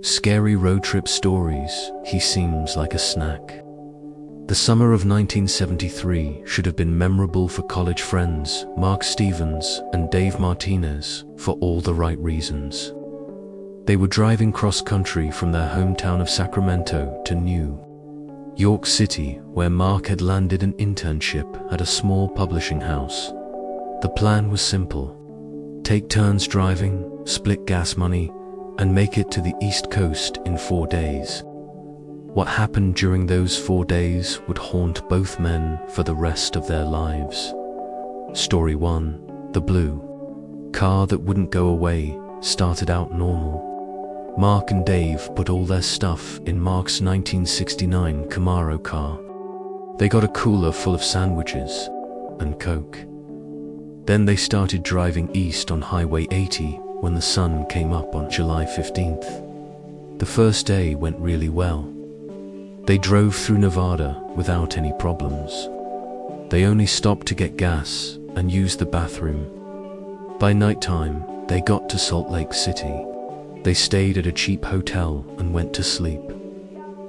Scary road trip stories, he seems like a snack. The summer of 1973 should have been memorable for college friends Mark Stevens and Dave Martinez for all the right reasons. They were driving cross-country from their hometown of Sacramento to New York City, where Mark had landed an internship at a small publishing house. The plan was simple: take turns driving, split gas money, and make it to the East Coast in 4 days. What happened during those 4 days would haunt both men for the rest of their lives. Story 1. The blue car that wouldn't go away started out normal. Mark and Dave put all their stuff in Mark's 1969 Camaro car. They got a cooler full of sandwiches and Coke. Then they started driving east on Highway 80 when the sun came up on July 15th. The first day went really well. They drove through Nevada without any problems. They only stopped to get gas and use the bathroom. By nighttime, they got to Salt Lake City. They stayed at a cheap hotel and went to sleep.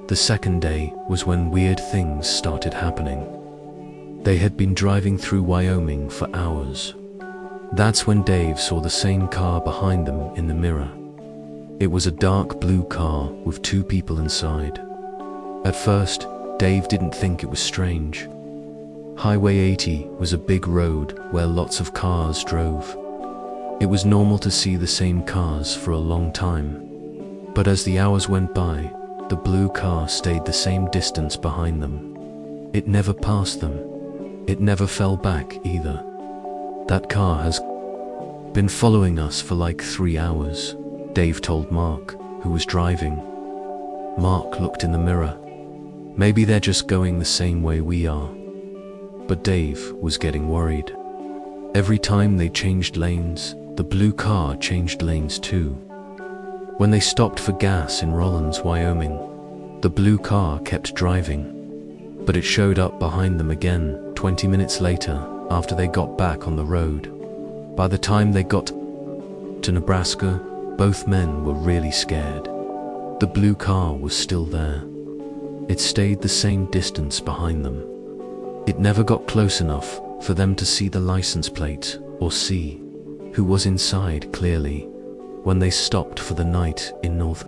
The second day was when weird things started happening. They had been driving through Wyoming for hours. That's when Dave saw the same car behind them in the mirror. It was a dark blue car with 2 people inside. At first, Dave didn't think it was strange. Highway 80 was a big road where lots of cars drove. It was normal to see the same cars for a long time. But as the hours went by, the blue car stayed the same distance behind them. It never passed them. It never fell back either. That car has been following us for like 3 hours, Dave told Mark, who was driving. Mark looked in the mirror. Maybe they're just going the same way we are. But Dave was getting worried. Every time they changed lanes, the blue car changed lanes too. When they stopped for gas in Rollins, Wyoming, the blue car kept driving. But it showed up behind them again 20 minutes later after they got back on the road. By the time they got to Nebraska, both men were really scared. The blue car was still there. It stayed the same distance behind them. It never got close enough for them to see the license plate or see who was inside clearly. When they stopped for the night in North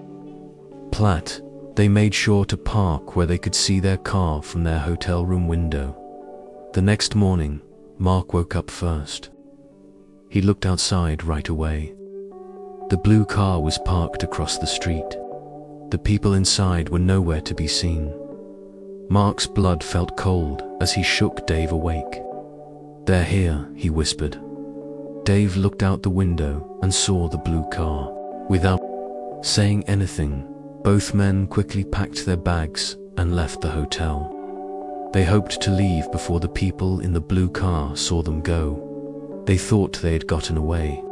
Platte, they made sure to park where they could see their car from their hotel room window. The next morning, Mark woke up first. He looked outside right away. The blue car was parked across the street. The people inside were nowhere to be seen. Mark's blood felt cold as he shook Dave awake. "They're here," he whispered. Dave looked out the window and saw the blue car. Without saying anything, both men quickly packed their bags and left the hotel. They hoped to leave before the people in the blue car saw them go. They thought they had gotten away.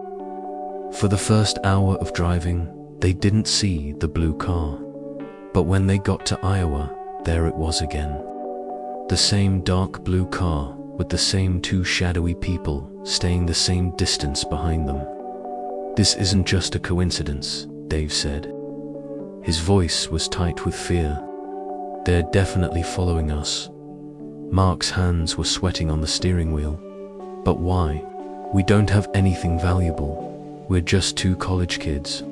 For the first hour of driving, they didn't see the blue car. But when they got to Iowa, there it was again. The same dark blue car with the same 2 shadowy people staying the same distance behind them. "This isn't just a coincidence," Dave said. His voice was tight with fear. "They're definitely following us." Mark's hands were sweating on the steering wheel. "But why? We don't have anything valuable. We're just 2 college kids."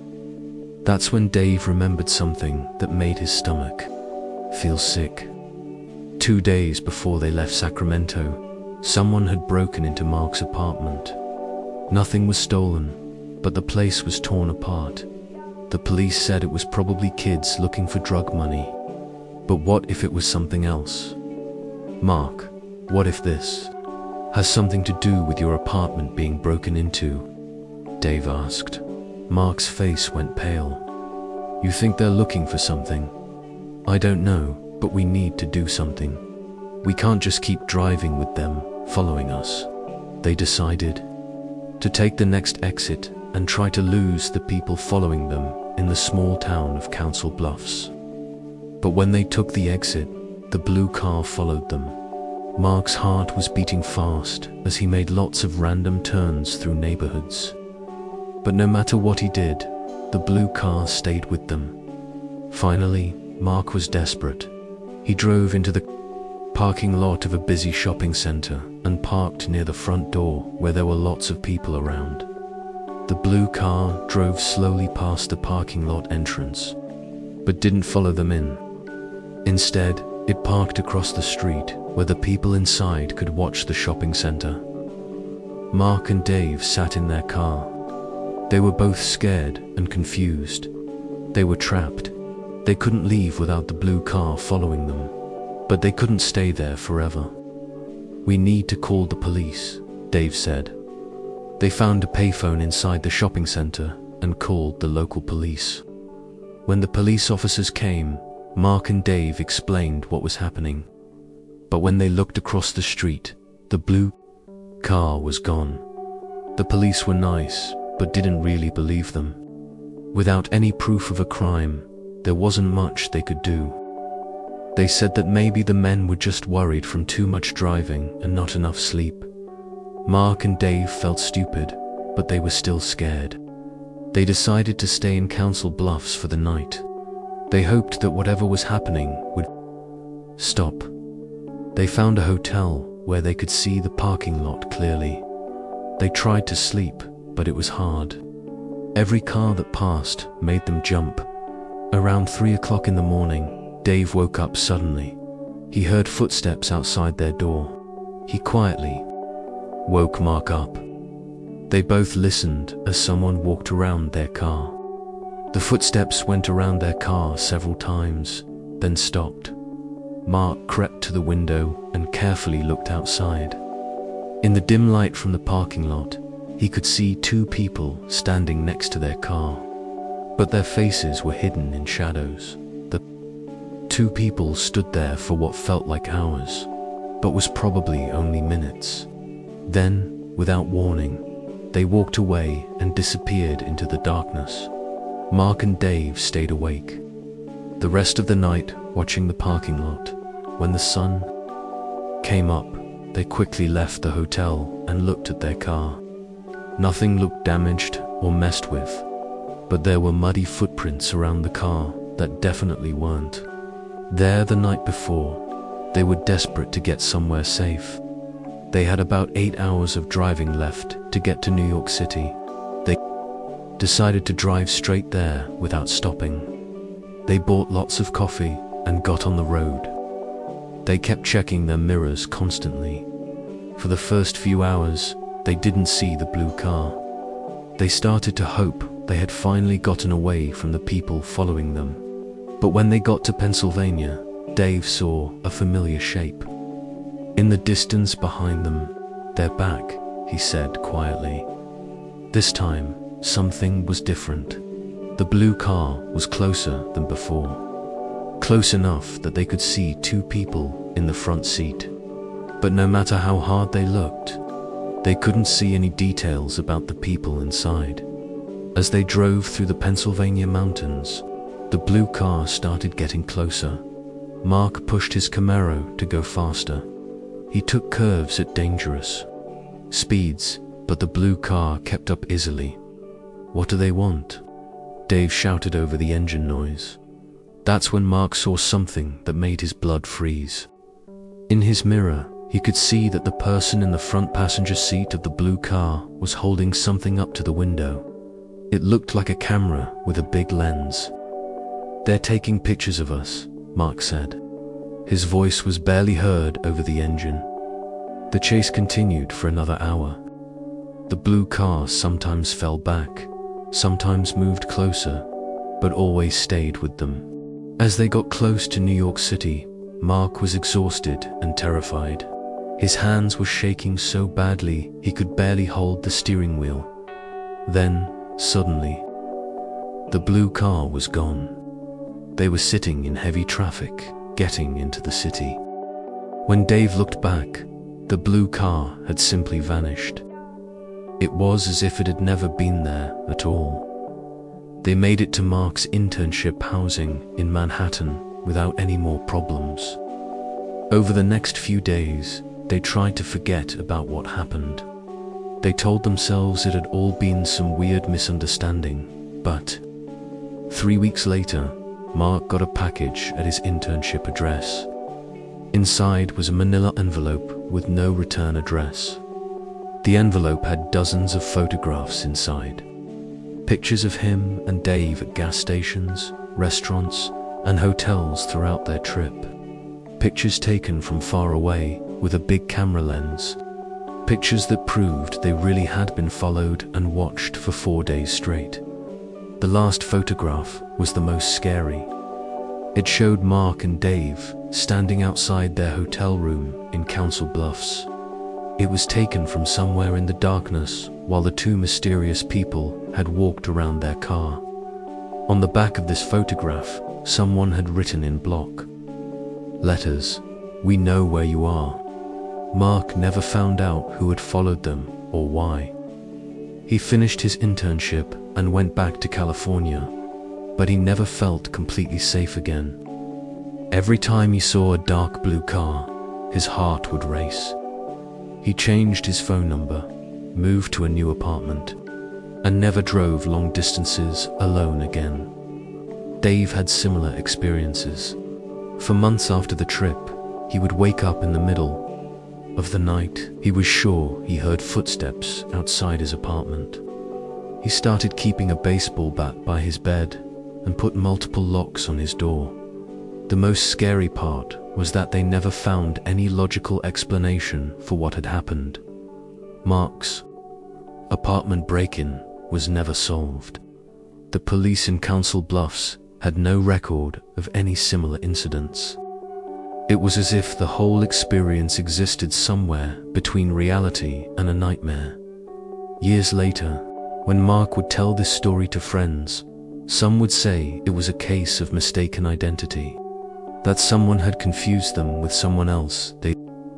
That's when Dave remembered something that made his stomach feel sick. 2 days before they left Sacramento, someone had broken into Mark's apartment. Nothing was stolen, but the place was torn apart. The police said it was probably kids looking for drug money. But what if it was something else? "Mark, what if this has something to do with your apartment being broken into?" Dave asked. Mark's face went pale. "You think they're looking for something?" "I don't know, but we need to do something. We can't just keep driving with them following us." They decided to take the next exit and try to lose the people following them in the small town of Council Bluffs. But when they took the exit, the blue car followed them. Mark's heart was beating fast as he made lots of random turns through neighborhoods. But no matter what he did, the blue car stayed with them. Finally, Mark was desperate. He drove into the parking lot of a busy shopping center and parked near the front door where there were lots of people around. The blue car drove slowly past the parking lot entrance, but didn't follow them in. Instead, it parked across the street where the people inside could watch the shopping center. Mark and Dave sat in their car. They were both scared and confused. They were trapped. They couldn't leave without the blue car following them, but they couldn't stay there forever. "We need to call the police," Dave said. They found a payphone inside the shopping center and called the local police. When the police officers came, Mark and Dave explained what was happening. But when they looked across the street, the blue car was gone. The police were nice, but didn't really believe them. Without any proof of a crime, there wasn't much they could do. They said that maybe the men were just worried from too much driving and not enough sleep. Mark and Dave felt stupid, but they were still scared. They decided to stay in Council Bluffs for the night. They hoped that whatever was happening would stop. They found a hotel where they could see the parking lot clearly. They tried to sleep, but it was hard. Every car that passed made them jump. Around 3 o'clock in the morning, Dave woke up suddenly. He heard footsteps outside their door. He quietly woke Mark up. They both listened as someone walked around their car. The footsteps went around their car several times, then stopped. Mark crept to the window and carefully looked outside. In the dim light from the parking lot, he could see 2 people standing next to their car, but their faces were hidden in shadows. The 2 people stood there for what felt like hours, but was probably only minutes. Then, without warning, they walked away and disappeared into the darkness. Mark and Dave stayed awake the rest of the night, watching the parking lot. When the sun came up, they quickly left the hotel and looked at their car. Nothing looked damaged or messed with, but there were muddy footprints around the car that definitely weren't there the night before. They were desperate to get somewhere safe. They had about 8 hours of driving left to get to New York City. They decided to drive straight there without stopping. They bought lots of coffee and got on the road. They kept checking their mirrors constantly. For the first few hours, they didn't see the blue car. They started to hope they had finally gotten away from the people following them. But when they got to Pennsylvania, Dave saw a familiar shape. In the distance behind them, "They're back," he said quietly. This time, something was different. The blue car was closer than before. Close enough that they could see 2 people in the front seat. But no matter how hard they looked, they couldn't see any details about the people inside. As they drove through the Pennsylvania mountains, the blue car started getting closer. Mark pushed his Camaro to go faster. He took curves at dangerous speeds, but the blue car kept up easily. "What do they want?" Dave shouted over the engine noise. That's when Mark saw something that made his blood freeze. In his mirror, he could see that the person in the front passenger seat of the blue car was holding something up to the window. It looked like a camera with a big lens. "They're taking pictures of us," Mark said. His voice was barely heard over the engine. The chase continued for another hour. The blue car sometimes fell back, sometimes moved closer, but always stayed with them. As they got close to New York City, Mark was exhausted and terrified. His hands were shaking so badly he could barely hold the steering wheel. Then, suddenly, the blue car was gone. They were sitting in heavy traffic, getting into the city. When Dave looked back, the blue car had simply vanished. It was as if it had never been there at all. They made it to Mark's internship housing in Manhattan without any more problems. Over the next few days, they tried to forget about what happened. They told themselves it had all been some weird misunderstanding, but 3 weeks later, Mark got a package at his internship address. Inside was a manila envelope with no return address. The envelope had dozens of photographs inside. Pictures of him and Dave at gas stations, restaurants, and hotels throughout their trip. Pictures taken from far away with a big camera lens. Pictures that proved they really had been followed and watched for 4 days straight. The last photograph was the most scary. It showed Mark and Dave standing outside their hotel room in Council Bluffs. It was taken from somewhere in the darkness while the two mysterious people had walked around their car. On the back of this photograph, someone had written in block letters, "We know where you are." Mark never found out who had followed them or why. He finished his internship and went back to California, but he never felt completely safe again. Every time he saw a dark blue car, his heart would race. He changed his phone number, moved to a new apartment, and never drove long distances alone again. Dave had similar experiences. For months after the trip, he would wake up in the middle of the night. He was sure he heard footsteps outside his apartment. He started keeping a baseball bat by his bed and put multiple locks on his door. The most scary part was that they never found any logical explanation for what had happened. Mark's apartment break-in was never solved. The police in Council Bluffs had no record of any similar incidents. It was as if the whole experience existed somewhere between reality and a nightmare. Years later, when Mark would tell this story to friends, some would say it was a case of mistaken identity, that someone had confused them with someone else they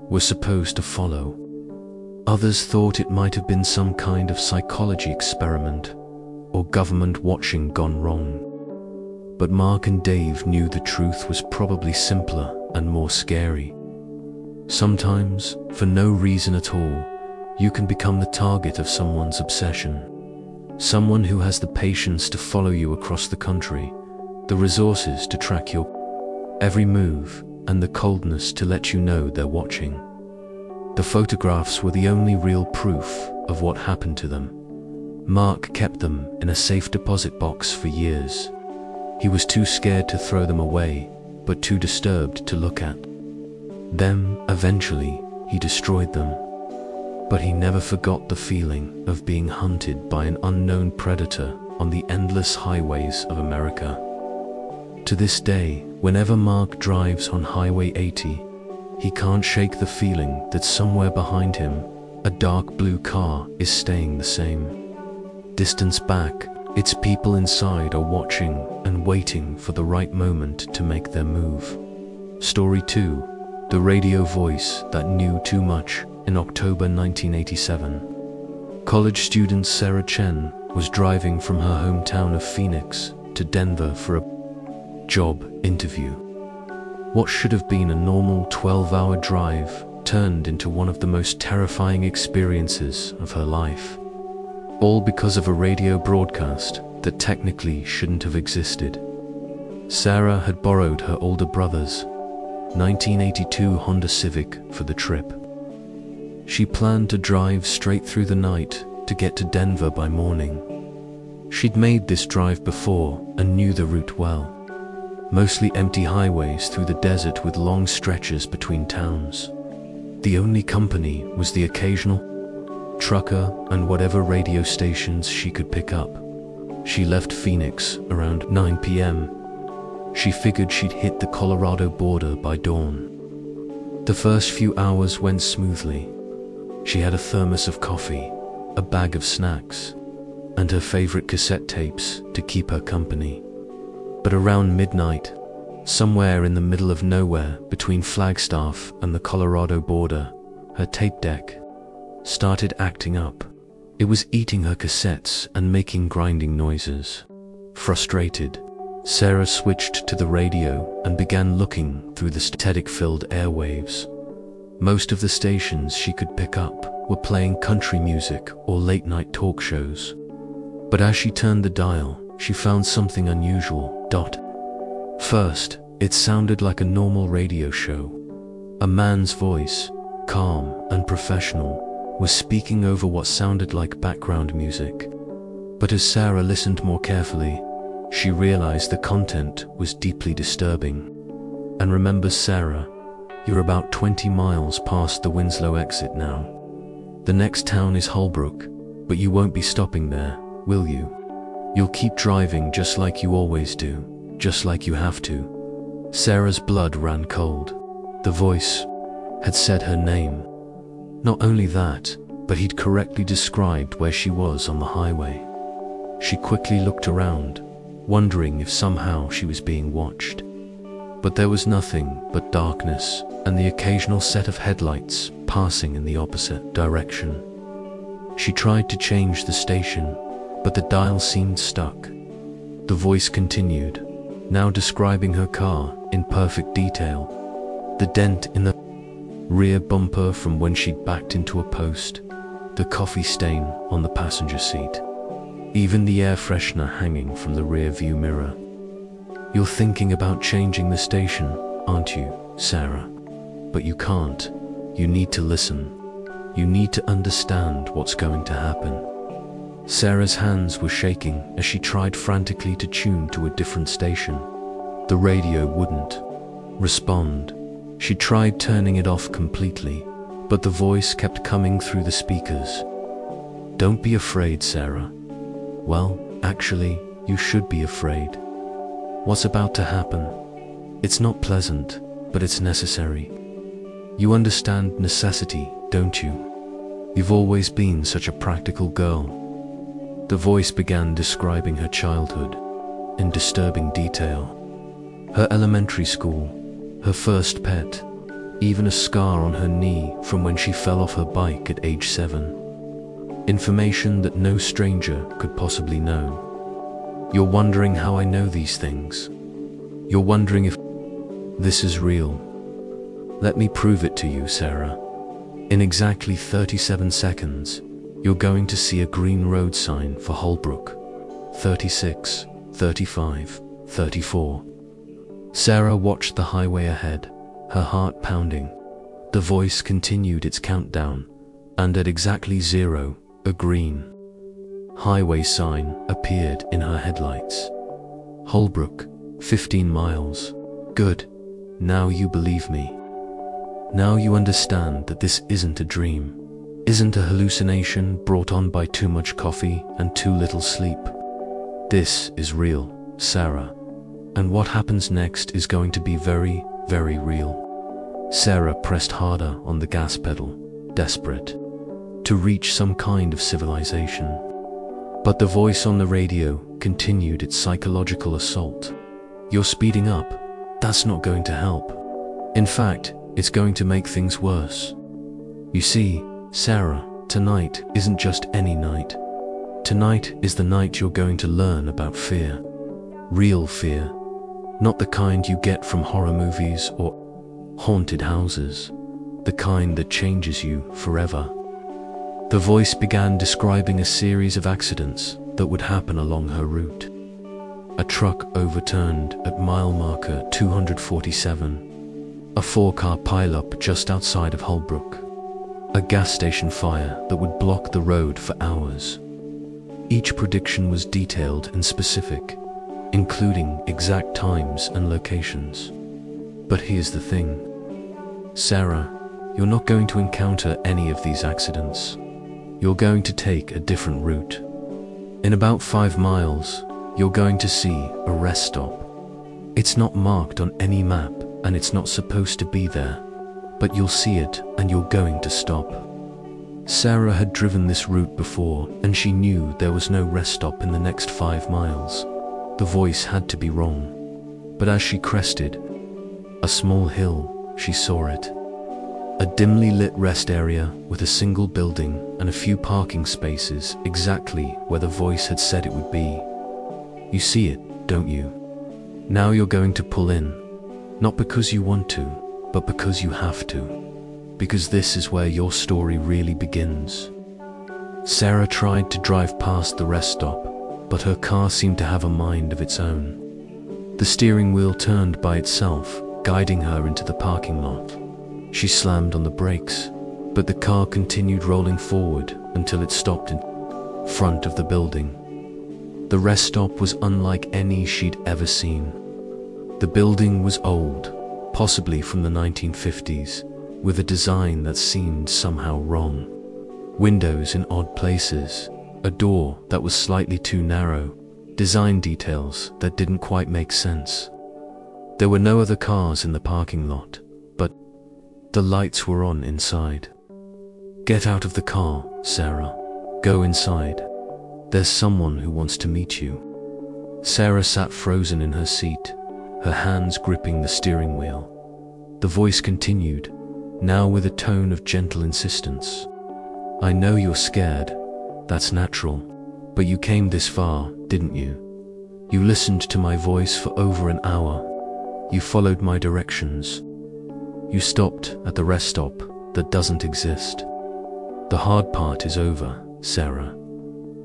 were supposed to follow. Others thought it might have been some kind of psychology experiment or government watching gone wrong. But Mark and Dave knew the truth was probably simpler and more scary. Sometimes, for no reason at all, you can become the target of someone's obsession. Someone who has the patience to follow you across the country, the resources to track your every move, and the coldness to let you know they're watching. The photographs were the only real proof of what happened to them. Mark kept them in a safe deposit box for years. He was too scared to throw them away, but too disturbed to look at them. Eventually, he destroyed them. But he never forgot the feeling of being hunted by an unknown predator on the endless highways of America. To this day, whenever Mark drives on Highway 80, he can't shake the feeling that somewhere behind him, a dark blue car is staying the same. Distance back, its people inside are watching and waiting for the right moment to make their move. Story 2. The radio voice that knew too much. In October 1987, college student Sarah Chen was driving from her hometown of Phoenix to Denver for a job interview. What should have been a normal 12-hour drive turned into one of the most terrifying experiences of her life. All because of a radio broadcast that technically shouldn't have existed. Sarah had borrowed her older brother's 1982 Honda Civic for the trip. She planned to drive straight through the night to get to Denver by morning. She'd made this drive before and knew the route well. Mostly empty highways through the desert with long stretches between towns. The only company was the occasional trucker and whatever radio stations she could pick up. She left Phoenix around 9 p.m. She figured she'd hit the Colorado border by dawn. The first few hours went smoothly. She had a thermos of coffee, a bag of snacks, and her favorite cassette tapes to keep her company. But around midnight, somewhere in the middle of nowhere between Flagstaff and the Colorado border, her tape deck started acting up. It was eating her cassettes and making grinding noises. Frustrated, Sarah switched to the radio and began looking through the static-filled airwaves. Most of the stations she could pick up were playing country music or late-night talk shows. But as she turned the dial, she found something unusual. first, it sounded like a normal radio show. A man's voice, calm and professional, was speaking over what sounded like background music. But as Sarah listened more carefully, she realized the content was deeply disturbing. And remember, Sarah, you're about 20 miles past the Winslow exit now. The next town is Holbrook, but you won't be stopping there, will you? You'll keep driving just like you always do, just like you have to. Sarah's blood ran cold. The voice had said her name. Not only that, but he'd correctly described where she was on the highway. She quickly looked around, wondering if somehow she was being watched. But there was nothing but darkness and the occasional set of headlights passing in the opposite direction. She tried to change the station, but the dial seemed stuck. The voice continued, now describing her car in perfect detail. The dent in the rear bumper from when she'd backed into a post, the coffee stain on the passenger seat, even the air freshener hanging from the rear view mirror. You're thinking about changing the station, aren't you, Sarah? But you can't. You need to listen. You need to understand what's going to happen. Sarah's hands were shaking as she tried frantically to tune to a different station. The radio wouldn't respond. She tried turning it off completely, but the voice kept coming through the speakers. Don't be afraid, Sarah. Well, actually, you should be afraid. What's about to happen? It's not pleasant, but it's necessary. You understand necessity, don't you? You've always been such a practical girl. The voice began describing her childhood in disturbing detail. Her elementary school, her first pet, even a scar on her knee from when she fell off her bike at age 7. Information that no stranger could possibly know. You're wondering how I know these things. You're wondering if this is real. Let me prove it to you, Sarah. In exactly 37 seconds, you're going to see a green road sign for Holbrook. 36, 35, 34. Sarah watched the highway ahead, her heart pounding. The voice continued its countdown, and at exactly 0, a green highway sign appeared in her headlights. Holbrook, 15 miles. Good. Now you believe me. Now you understand that this isn't a dream, isn't a hallucination brought on by too much coffee and too little sleep. This is real, Sarah. And what happens next is going to be very, very real. Sarah pressed harder on the gas pedal, desperate to reach some kind of civilization. But the voice on the radio continued its psychological assault. You're speeding up. That's not going to help. In fact, it's going to make things worse. You see, Sarah, tonight isn't just any night. Tonight is the night you're going to learn about fear. Real fear. Not the kind you get from horror movies or haunted houses. The kind that changes you forever. The voice began describing a series of accidents that would happen along her route. A truck overturned at mile marker 247. A 4-car pileup just outside of Holbrook. A gas station fire that would block the road for hours. Each prediction was detailed and specific, including exact times and locations. But here's the thing. Sarah, you're not going to encounter any of these accidents. You're going to take a different route. In about 5 miles, you're going to see a rest stop. It's not marked on any map, and it's not supposed to be there, but you'll see it and you're going to stop. Sarah had driven this route before, and she knew there was no rest stop in the next 5 miles. The voice had to be wrong. But as she crested a small hill, she saw it. A dimly lit rest area with a single building and a few parking spaces exactly where the voice had said it would be. You see it, don't you? Now you're going to pull in. Not because you want to, but because you have to. Because this is where your story really begins. Sarah tried to drive past the rest stop, but her car seemed to have a mind of its own. The steering wheel turned by itself, guiding her into the parking lot. She slammed on the brakes, but the car continued rolling forward until it stopped in front of the building. The rest stop was unlike any she'd ever seen. The building was old, possibly from the 1950s, with a design that seemed somehow wrong. Windows in odd places, a door that was slightly too narrow, design details that didn't quite make sense. There were no other cars in the parking lot, but the lights were on inside. "Get out of the car, Sarah. Go inside. There's someone who wants to meet you." Sarah sat frozen in her seat, her hands gripping the steering wheel. The voice continued, now with a tone of gentle insistence. "I know you're scared. That's natural. But you came this far, didn't you? You listened to my voice for over an hour. You followed my directions. You stopped at the rest stop that doesn't exist. The hard part is over, Sarah.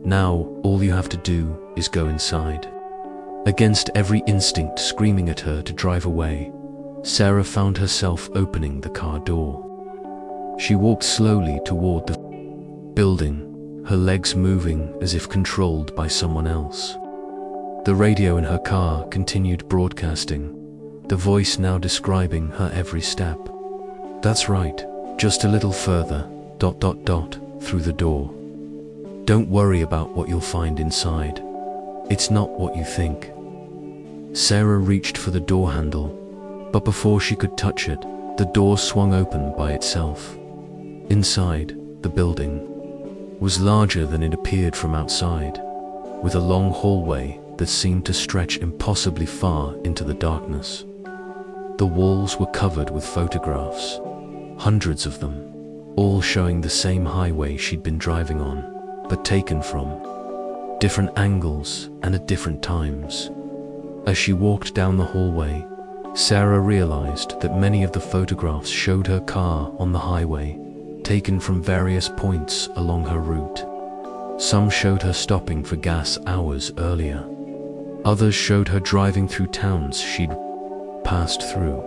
Now, all you have to do is go inside." Against every instinct screaming at her to drive away, Sarah found herself opening the car door. She walked slowly toward the building, her legs moving as if controlled by someone else. The radio in her car continued broadcasting, the voice now describing her every step. "That's right, just a little further, ... through the door. Don't worry about what you'll find inside. It's not what you think." Sarah reached for the door handle, but before she could touch it, the door swung open by itself. Inside, the building was larger than it appeared from outside, with a long hallway that seemed to stretch impossibly far into the darkness. The walls were covered with photographs, hundreds of them, all showing the same highway she'd been driving on, but taken from different angles and at different times. As she walked down the hallway, Sarah realized that many of the photographs showed her car on the highway, taken from various points along her route. Some showed her stopping for gas hours earlier. Others showed her driving through towns she'd passed through.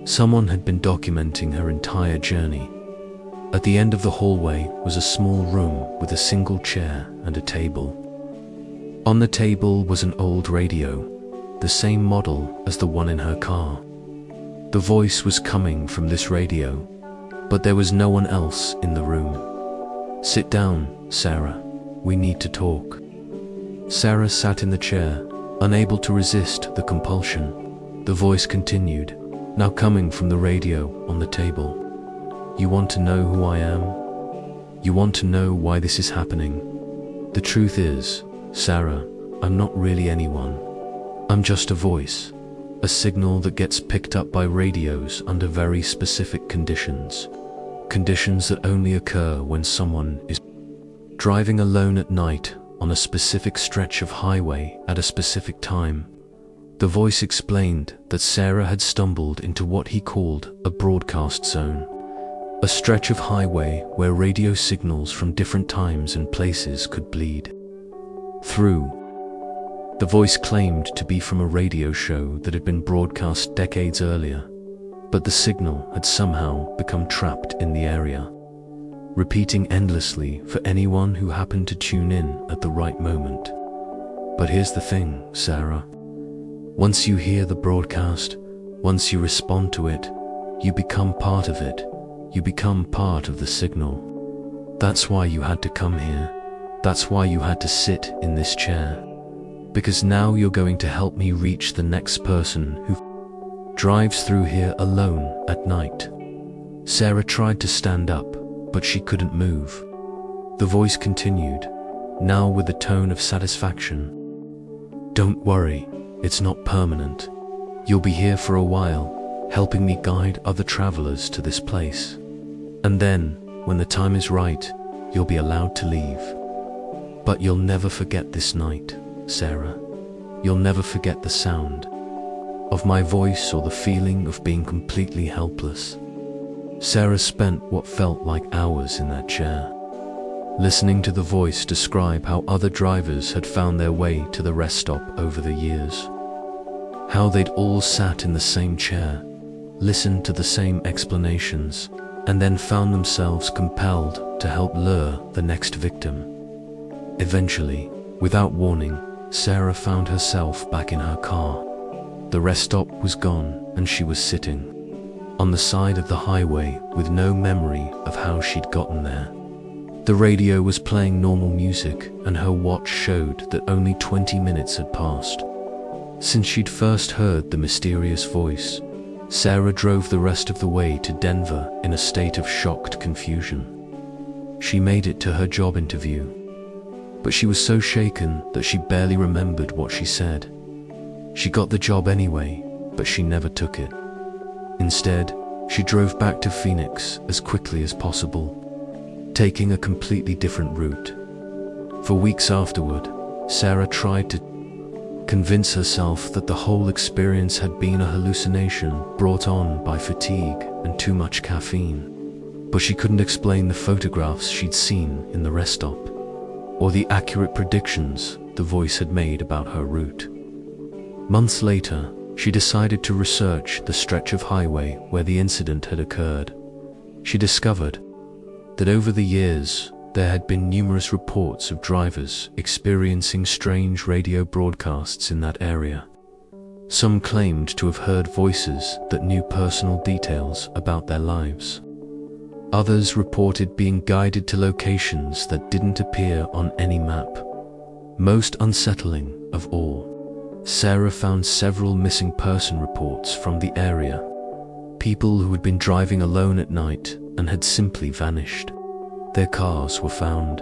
Someone had been documenting her entire journey. At the end of the hallway was a small room with a single chair and a table. On the table was an old radio, the same model as the one in her car. The voice was coming from this radio, but there was no one else in the room. "Sit down, Sarah. We need to talk." Sarah sat in the chair, unable to resist the compulsion. The voice continued, now coming from the radio on the table. "You want to know who I am? You want to know why this is happening? The truth is, Sarah, I'm not really anyone. I'm just a voice, a signal that gets picked up by radios under very specific conditions. Conditions that only occur when someone is driving alone at night on a specific stretch of highway at a specific time." The voice explained that Sarah had stumbled into what he called a broadcast zone, a stretch of highway where radio signals from different times and places could bleed through. The voice claimed to be from a radio show that had been broadcast decades earlier, but the signal had somehow become trapped in the area, repeating endlessly for anyone who happened to tune in at the right moment. But here's the thing, Sarah. Once you hear the broadcast, once you respond to it, you become part of it. You become part of the signal. That's why you had to come here. That's why you had to sit in this chair. Because now you're going to help me reach the next person who drives through here alone at night. Sarah tried to stand up, but she couldn't move. The voice continued, now with a tone of satisfaction. "Don't worry, it's not permanent. You'll be here for a while, helping me guide other travelers to this place. And then, when the time is right, you'll be allowed to leave. But you'll never forget this night, Sarah. You'll never forget the sound of my voice or the feeling of being completely helpless." Sarah spent what felt like hours in that chair, listening to the voice describe how other drivers had found their way to the rest stop over the years. How they'd all sat in the same chair, listened to the same explanations, and then found themselves compelled to help lure the next victim. Eventually, without warning, Sarah found herself back in her car. The rest stop was gone, and she was sitting on the side of the highway with no memory of how she'd gotten there. The radio was playing normal music, and her watch showed that only 20 minutes had passed since she'd first heard the mysterious voice. Sarah drove the rest of the way to Denver in a state of shocked confusion. She made it to her job interview, but she was so shaken that she barely remembered what she said. She got the job anyway, but she never took it. Instead, she drove back to Phoenix as quickly as possible, taking a completely different route. For weeks afterward, Sarah tried to convince herself that the whole experience had been a hallucination brought on by fatigue and too much caffeine. But she couldn't explain the photographs she'd seen in the rest stop, or the accurate predictions the voice had made about her route. Months later, she decided to research the stretch of highway where the incident had occurred. She discovered that over the years, there had been numerous reports of drivers experiencing strange radio broadcasts in that area. Some claimed to have heard voices that knew personal details about their lives. Others reported being guided to locations that didn't appear on any map. Most unsettling of all, Sarah found several missing person reports from the area. People who had been driving alone at night and had simply vanished. Their cars were found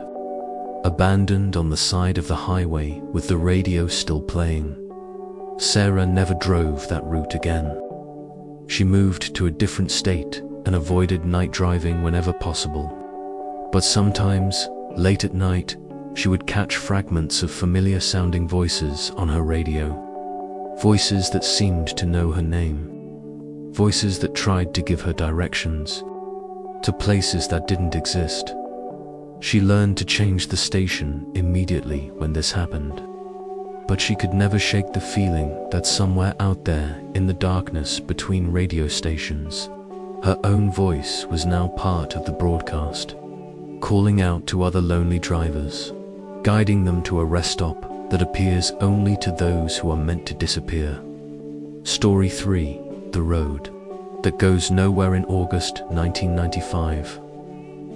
abandoned on the side of the highway with the radio still playing. Sarah never drove that route again. She moved to a different state and avoided night driving whenever possible. But sometimes, late at night, she would catch fragments of familiar sounding voices on her radio. Voices that seemed to know her name. Voices that tried to give her directions to places that didn't exist. She learned to change the station immediately when this happened. But she could never shake the feeling that somewhere out there in the darkness between radio stations, her own voice was now part of the broadcast, calling out to other lonely drivers, guiding them to a rest stop that appears only to those who are meant to disappear. Story 3: The Road That Goes Nowhere. In August 1995,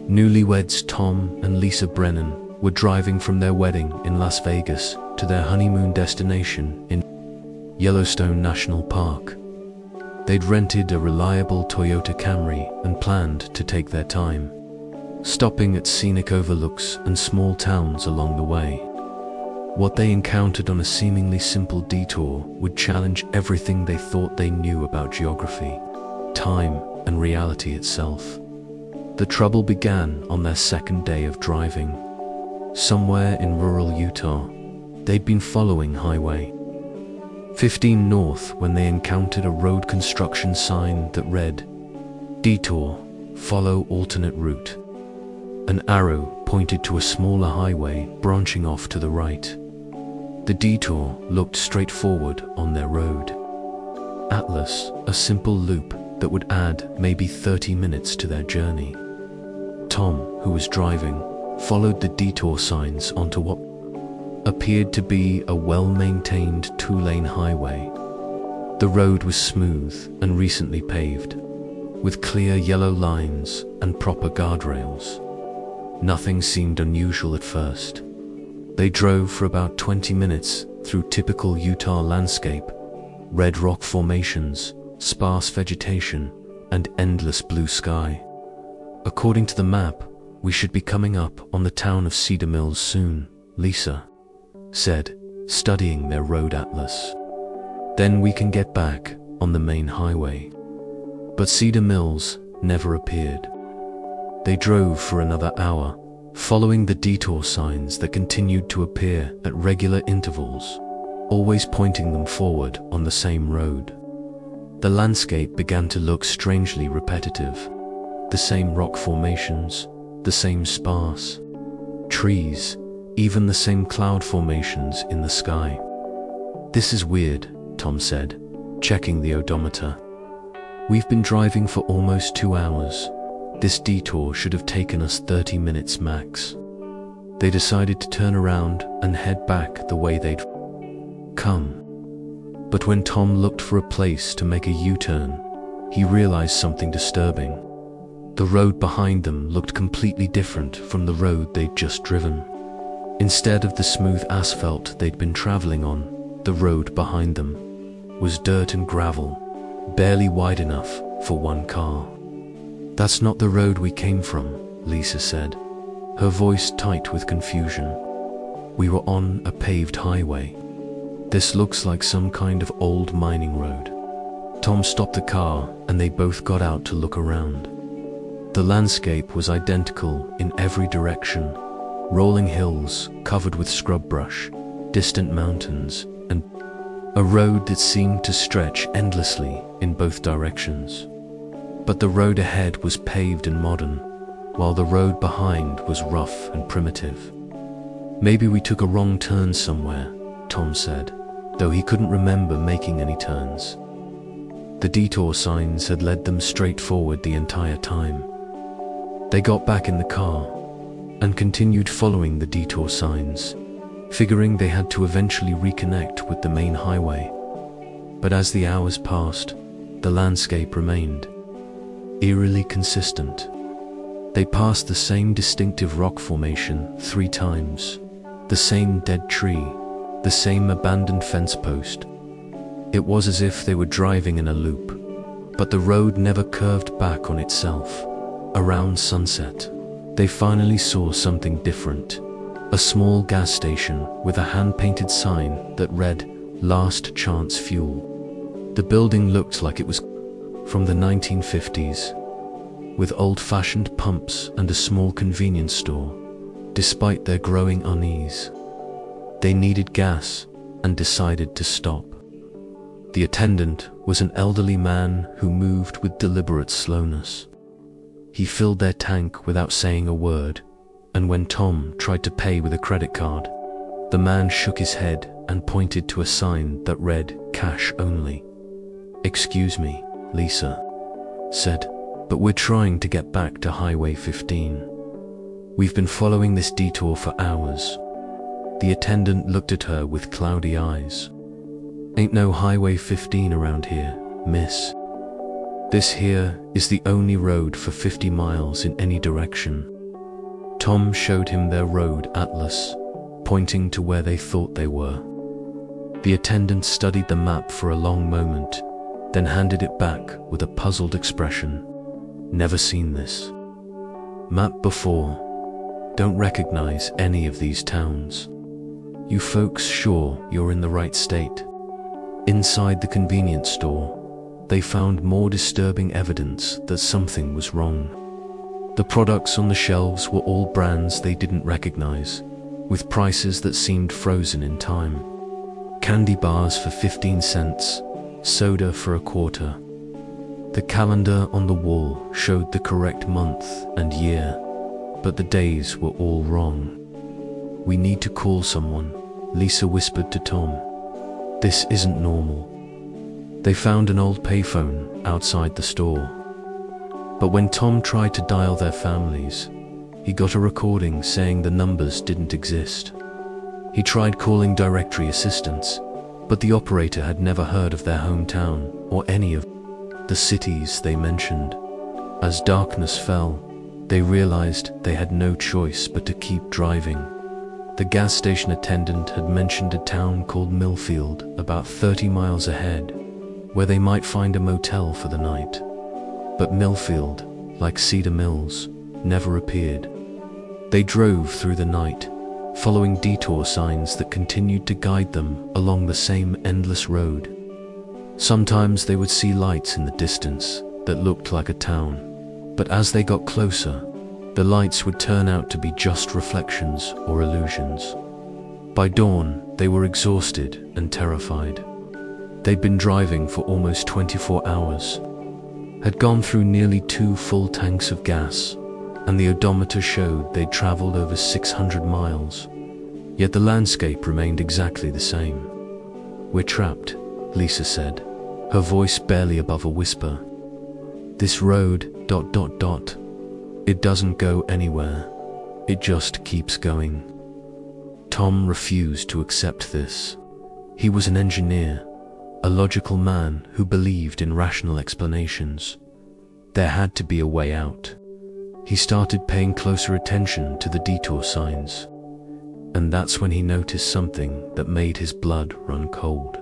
newlyweds Tom and Lisa Brennan were driving from their wedding in Las Vegas to their honeymoon destination in Yellowstone National Park. They'd rented a reliable Toyota Camry and planned to take their time, stopping at scenic overlooks and small towns along the way. What they encountered on a seemingly simple detour would challenge everything they thought they knew about geography, time, and reality itself. The trouble began on their second day of driving. Somewhere in rural Utah, they'd been following Highway 15 north when they encountered a road construction sign that read, "Detour, follow alternate route." An arrow pointed to a smaller highway branching off to the right. The detour looked straightforward on their road. Atlas, a simple loop that would add maybe 30 minutes to their journey. Tom, who was driving, followed the detour signs onto what appeared to be a well-maintained two-lane highway. The road was smooth and recently paved, with clear yellow lines and proper guardrails. Nothing seemed unusual at first. They drove for about 20 minutes through typical Utah landscape, red rock formations, sparse vegetation, and endless blue sky. "According to the map, we should be coming up on the town of Cedar Mills soon," Lisa said, studying their road atlas. "Then we can get back on the main highway." But Cedar Mills never appeared. They drove for another hour, following the detour signs that continued to appear at regular intervals, always pointing them forward on the same road. The landscape began to look strangely repetitive. The same rock formations, the same sparse trees, even the same cloud formations in the sky. "This is weird," Tom said, checking the odometer. "We've been driving for almost 2 hours. This detour should have taken us 30 minutes max." They decided to turn around and head back the way they'd come. But when Tom looked for a place to make a U-turn, he realized something disturbing. The road behind them looked completely different from the road they'd just driven. Instead of the smooth asphalt they'd been traveling on, the road behind them was dirt and gravel, barely wide enough for one car. "That's not the road we came from," Lisa said, her voice tight with confusion. "We were on a paved highway. This looks like some kind of old mining road." Tom stopped the car and they both got out to look around. The landscape was identical in every direction: rolling hills covered with scrub brush, distant mountains, and a road that seemed to stretch endlessly in both directions. But the road ahead was paved and modern, while the road behind was rough and primitive. "Maybe we took a wrong turn somewhere," Tom said, though he couldn't remember making any turns. The detour signs had led them straight forward the entire time. They got back in the car and continued following the detour signs, figuring they had to eventually reconnect with the main highway. But as the hours passed, the landscape remained eerily consistent. They passed the same distinctive rock formation 3 times, the same dead tree, the same abandoned fence post. It was as if they were driving in a loop, but the road never curved back on itself. Around sunset, they finally saw something different: a small gas station with a hand-painted sign that read, "Last Chance Fuel." The building looked like it was from the 1950s, with old-fashioned pumps and a small convenience store. Despite their growing unease, they needed gas and decided to stop. The attendant was an elderly man who moved with deliberate slowness. He filled their tank without saying a word, and when Tom tried to pay with a credit card, the man shook his head and pointed to a sign that read, "Cash only." "Excuse me," Lisa said, "but we're trying to get back to Highway 15. We've been following this detour for hours." The attendant looked at her with cloudy eyes. "Ain't no Highway 15 around here, miss. This here is the only road for 50 miles in any direction." Tom showed him their road atlas, pointing to where they thought they were. The attendant studied the map for a long moment, then handed it back with a puzzled expression. "Never seen this map before. Don't recognize any of these towns. You folks sure you're in the right state?" Inside the convenience store, they found more disturbing evidence that something was wrong. The products on the shelves were all brands they didn't recognize, with prices that seemed frozen in time. Candy bars for 15 cents, soda for a quarter. The calendar on the wall showed the correct month and year, but the days were all wrong. "We need to call someone," Lisa whispered to Tom. "This isn't normal." They found an old payphone outside the store. But when Tom tried to dial their families, he got a recording saying the numbers didn't exist. He tried calling directory assistance, but the operator had never heard of their hometown or any of the cities they mentioned. As darkness fell, they realized they had no choice but to keep driving. The gas station attendant had mentioned a town called Millfield about 30 miles ahead, where they might find a motel for the night. But Millfield, like Cedar Mills, never appeared. They drove through the night, following detour signs that continued to guide them along the same endless road. Sometimes they would see lights in the distance that looked like a town, but as they got closer, the lights would turn out to be just reflections or illusions. By dawn, they were exhausted and terrified. They'd been driving for almost 24 hours, had gone through nearly 2 full tanks of gas, and the odometer showed they'd traveled over 600 miles. Yet the landscape remained exactly the same. "We're trapped," Lisa said, her voice barely above a whisper. This road, ... It doesn't go anywhere. It just keeps going. Tom refused to accept this. He was an engineer, a logical man who believed in rational explanations. There had to be a way out. He started paying closer attention to the detour signs. And that's when he noticed something that made his blood run cold.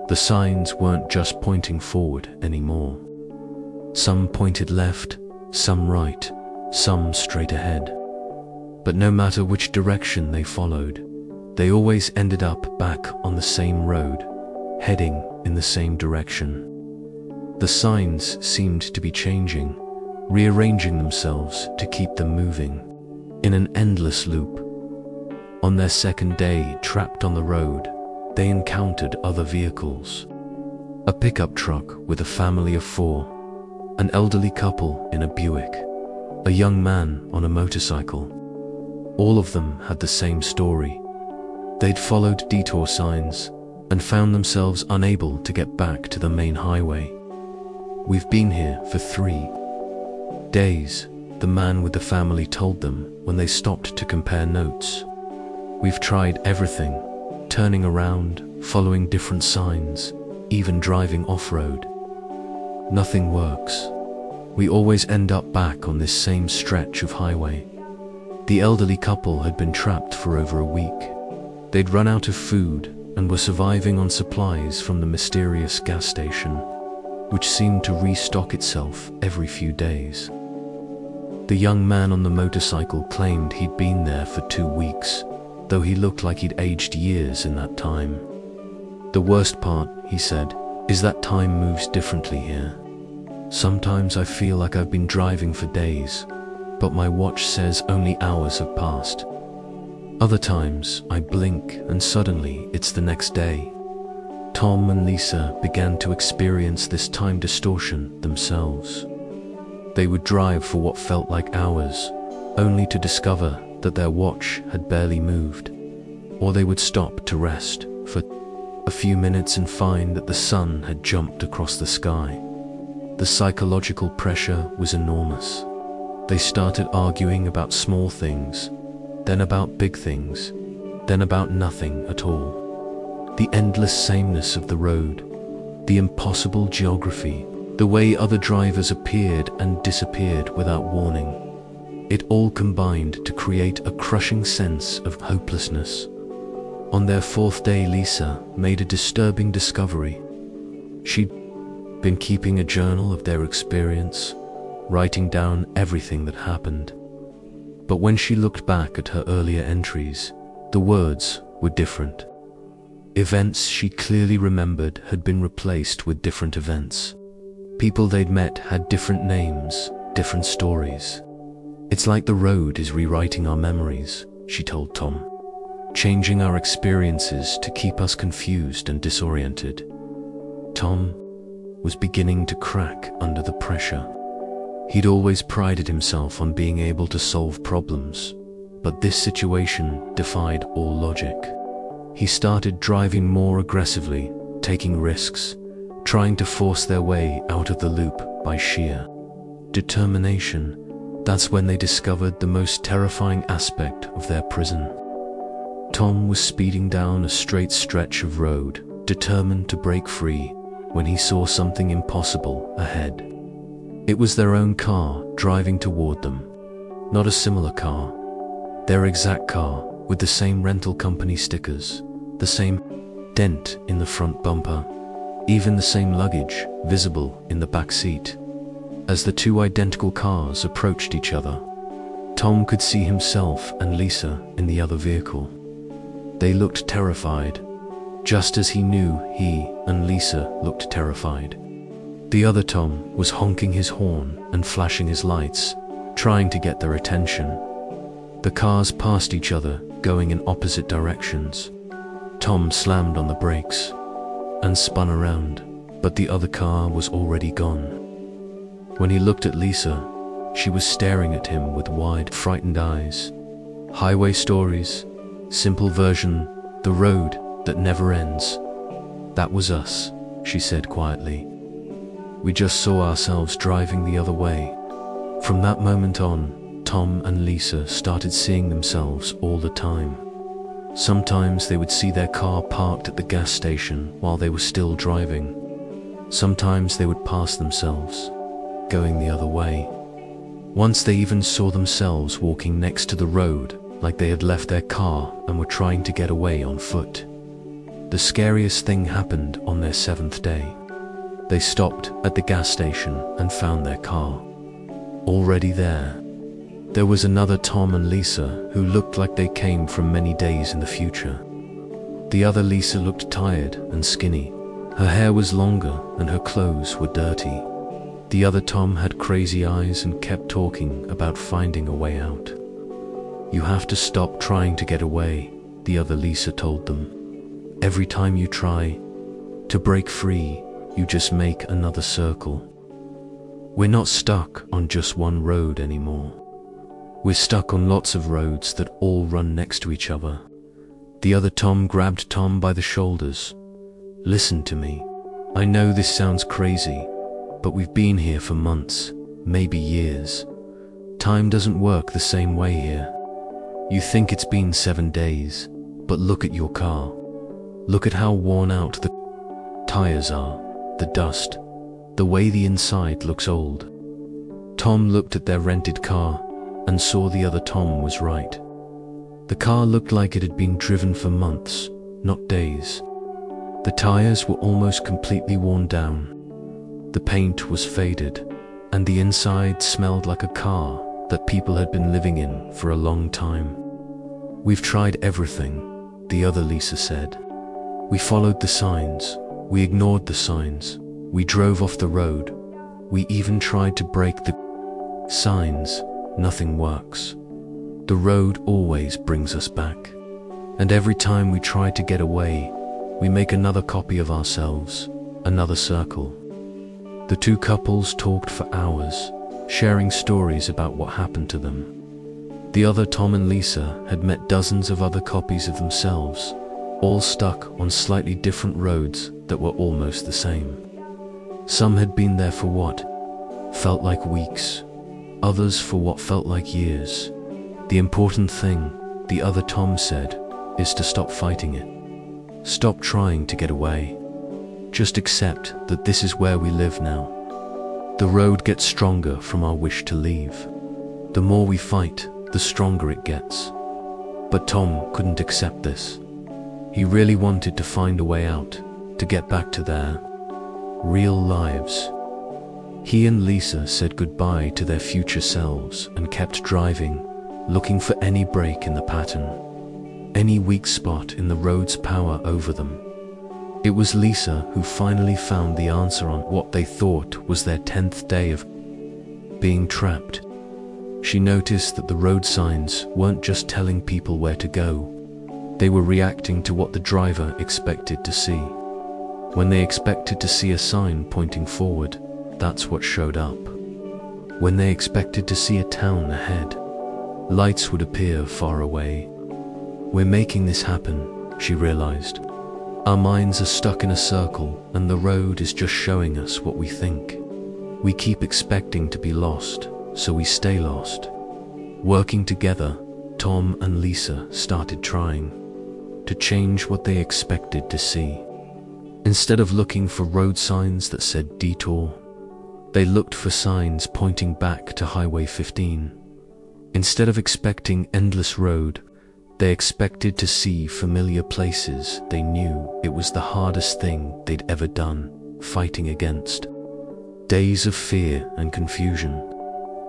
The signs weren't just pointing forward anymore. Some pointed left, some right, some straight ahead. But no matter which direction they followed, they always ended up back on the same road, heading in the same direction. The signs seemed to be changing, rearranging themselves to keep them moving, in an endless loop. On their second day trapped on the road, they encountered other vehicles. A pickup truck with a family of 4, an elderly couple in a Buick, a young man on a motorcycle. All of them had the same story. They'd followed detour signs and found themselves unable to get back to the main highway. We've been here for 3 days, the man with the family told them when they stopped to compare notes. We've tried everything, turning around, following different signs, even driving off-road. Nothing works. We always end up back on this same stretch of highway. The elderly couple had been trapped for over a week. They'd run out of food and were surviving on supplies from the mysterious gas station, which seemed to restock itself every few days. The young man on the motorcycle claimed he'd been there for 2 weeks, though he looked like he'd aged years in that time. The worst part, he said, is that time moves differently here. Sometimes I feel like I've been driving for days, but my watch says only hours have passed. Other times, I blink and suddenly it's the next day. Tom and Lisa began to experience this time distortion themselves. They would drive for what felt like hours, only to discover that their watch had barely moved. Or they would stop to rest for a few minutes and find that the sun had jumped across the sky. The psychological pressure was enormous. They started arguing about small things, then about big things, then about nothing at all. The endless sameness of the road, the impossible geography, the way other drivers appeared and disappeared without warning. It all combined to create a crushing sense of hopelessness. On their 4th day, Lisa made a disturbing discovery. She'd been keeping a journal of their experience, writing down everything that happened. But when she looked back at her earlier entries, the words were different. Events she clearly remembered had been replaced with different events. People they'd met had different names, different stories. It's like the road is rewriting our memories, she told Tom, changing our experiences to keep us confused and disoriented. Tom was beginning to crack under the pressure. He'd always prided himself on being able to solve problems, but this situation defied all logic. He started driving more aggressively, taking risks, trying to force their way out of the loop by sheer determination. That's when they discovered the most terrifying aspect of their prison. Tom was speeding down a straight stretch of road, determined to break free, when he saw something impossible ahead. It was their own car driving toward them. Not a similar car. Their exact car, with the same rental company stickers, the same dent in the front bumper, even the same luggage visible in the back seat. As the 2 identical cars approached each other, Tom could see himself and Lisa in the other vehicle. They looked terrified, just as he knew he and Lisa looked terrified. The other Tom was honking his horn and flashing his lights, trying to get their attention. The cars passed each other, going in opposite directions. Tom slammed on the brakes and spun around, but the other car was already gone. When he looked at Lisa, she was staring at him with wide, frightened eyes. Highway stories, simple version, the road that never ends. "That was us," she said quietly. "We just saw ourselves driving the other way." From that moment on, Tom and Lisa started seeing themselves all the time. Sometimes they would see their car parked at the gas station while they were still driving. Sometimes they would pass themselves, going the other way. Once they even saw themselves walking next to the road, like they had left their car and were trying to get away on foot. The scariest thing happened on their 7th day. They stopped at the gas station and found their car. Already there. There was another Tom and Lisa who looked like they came from many days in the future. The other Lisa looked tired and skinny. Her hair was longer and her clothes were dirty. The other Tom had crazy eyes and kept talking about finding a way out. "You have to stop trying to get away," the other Lisa told them. "Every time you try to break free, you just make another circle. We're not stuck on just one road anymore. We're stuck on lots of roads that all run next to each other." The other Tom grabbed Tom by the shoulders. "Listen to me. I know this sounds crazy, but we've been here for months, maybe years. Time doesn't work the same way here. You think it's been 7 days, but look at your car. Look at how worn out the tires are, the dust, the way the inside looks old." Tom looked at their rented car and saw the other Tom was right. The car looked like it had been driven for months, not days. The tires were almost completely worn down. The paint was faded, and the inside smelled like a car that people had been living in for a long time. "We've tried everything," the other Lisa said. "We followed the signs, we ignored the signs, we drove off the road, we even tried to break the signs. Nothing works. The road always brings us back. And every time we try to get away, we make another copy of ourselves, another circle." The two couples talked for hours, sharing stories about what happened to them. The other Tom and Lisa had met dozens of other copies of themselves, all stuck on slightly different roads that were almost the same. Some had been there for what felt like weeks, others for what felt like years. "The important thing," the other Tom said, "is to stop fighting it. Stop trying to get away. Just accept that this is where we live now. The road gets stronger from our wish to leave. The more we fight, the stronger it gets." But Tom couldn't accept this. He really wanted to find a way out, to get back to their real lives. He and Lisa said goodbye to their future selves and kept driving, looking for any break in the pattern, any weak spot in the road's power over them. It was Lisa who finally found the answer on what they thought was their 10th day of being trapped. She noticed that the road signs weren't just telling people where to go. They were reacting to what the driver expected to see. When they expected to see a sign pointing forward, that's what showed up. When they expected to see a town ahead, lights would appear far away. "We're making this happen," she realized. "Our minds are stuck in a circle, and the road is just showing us what we think. We keep expecting to be lost, so we stay lost." Working together, Tom and Lisa started trying to change what they expected to see. Instead of looking for road signs that said detour, they looked for signs pointing back to Highway 15. Instead of expecting endless road, they expected to see familiar places they knew it was the hardest thing they'd ever done, fighting against. Days of fear and confusion.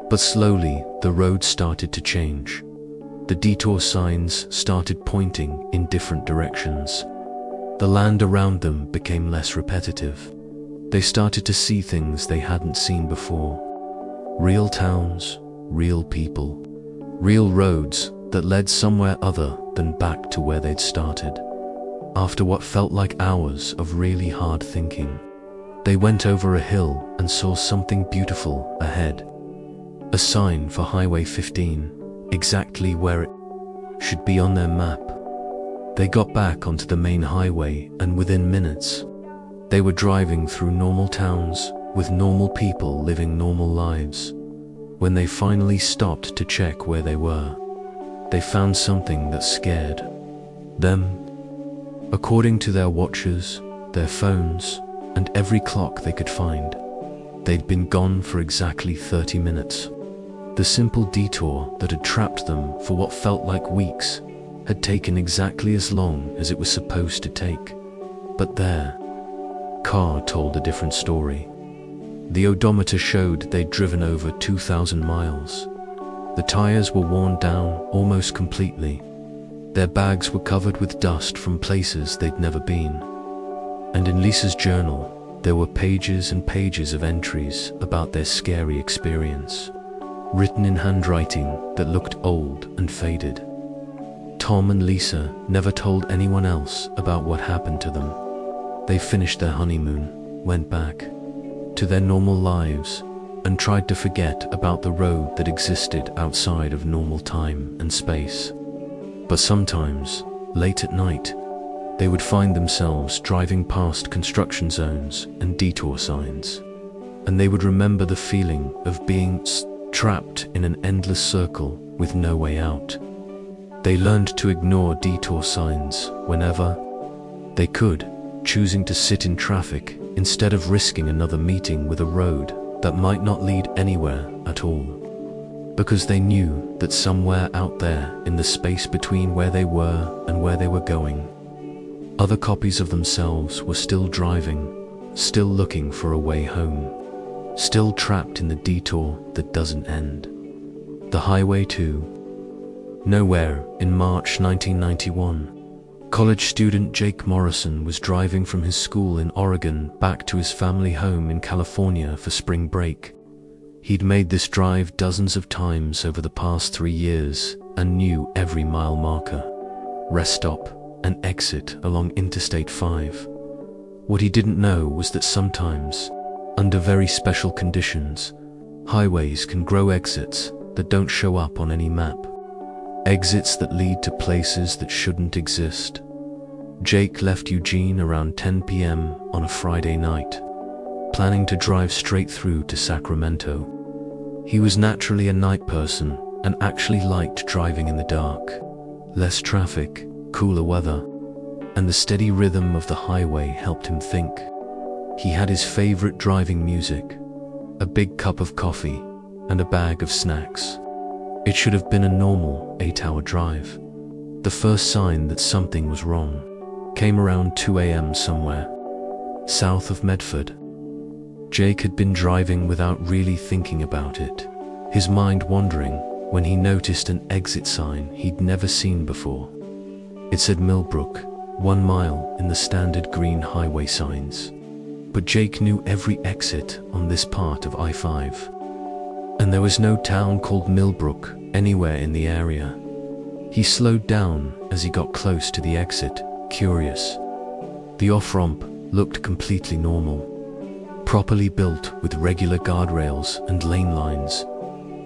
But slowly, the road started to change. The detour signs started pointing in different directions. The land around them became less repetitive. They started to see things they hadn't seen before. Real towns, real people, real roads that led somewhere other than back to where they'd started. After what felt like hours of really hard thinking, they went over a hill and saw something beautiful ahead. A sign for Highway 15, exactly where it should be on their map. They got back onto the main highway, and within minutes, They were driving through normal towns with normal people living normal lives. When they finally stopped to check where they were, they found something that scared them. According to their watches, their phones, and every clock they could find, they'd been gone for exactly 30 minutes. The simple detour that had trapped them for what felt like weeks had taken exactly as long as it was supposed to take. But their car told a different story. The odometer showed they'd driven over 2,000 miles. The tires were worn down almost completely. Their bags were covered with dust from places they'd never been. And in Lisa's journal, there were pages and pages of entries about their scary experience, written in handwriting that looked old and faded. Tom and Lisa never told anyone else about what happened to them. They finished their honeymoon, went back to their normal lives, and tried to forget about the road that existed outside of normal time and space. But sometimes, late at night, they would find themselves driving past construction zones and detour signs, and they would remember the feeling of being trapped in an endless circle with no way out. They learned to ignore detour signs whenever they could, choosing to sit in traffic instead of risking another meeting with a road that might not lead anywhere at all, because they knew that somewhere out there in the space between where they were and where they were going, other copies of themselves were still driving, still looking for a way home, still trapped in the detour that doesn't end. The highway to nowhere. In March 1991, college student Jake Morrison was driving from his school in Oregon back to his family home in California for spring break. He'd made this drive dozens of times over the past 3 years and knew every mile marker, rest stop, and exit along Interstate 5. What he didn't know was that sometimes, under very special conditions, highways can grow exits that don't show up on any map. Exits that lead to places that shouldn't exist. Jake left Eugene around 10 p.m. on a Friday night, planning to drive straight through to Sacramento. He was naturally a night person and actually liked driving in the dark. Less traffic, cooler weather, and the steady rhythm of the highway helped him think. He had his favorite driving music, a big cup of coffee, and a bag of snacks. It should have been a normal 8-hour drive. The first sign that something was wrong came around 2 a.m. somewhere south of Medford. Jake had been driving without really thinking about it, his mind wandering, when he noticed an exit sign he'd never seen before. It said Millbrook, 1 mile in the standard green highway signs. But Jake knew every exit on this part of I-5. And there was no town called Millbrook anywhere in the area. He slowed down as he got close to the exit, curious. The off-ramp looked completely normal, properly built with regular guardrails and lane lines.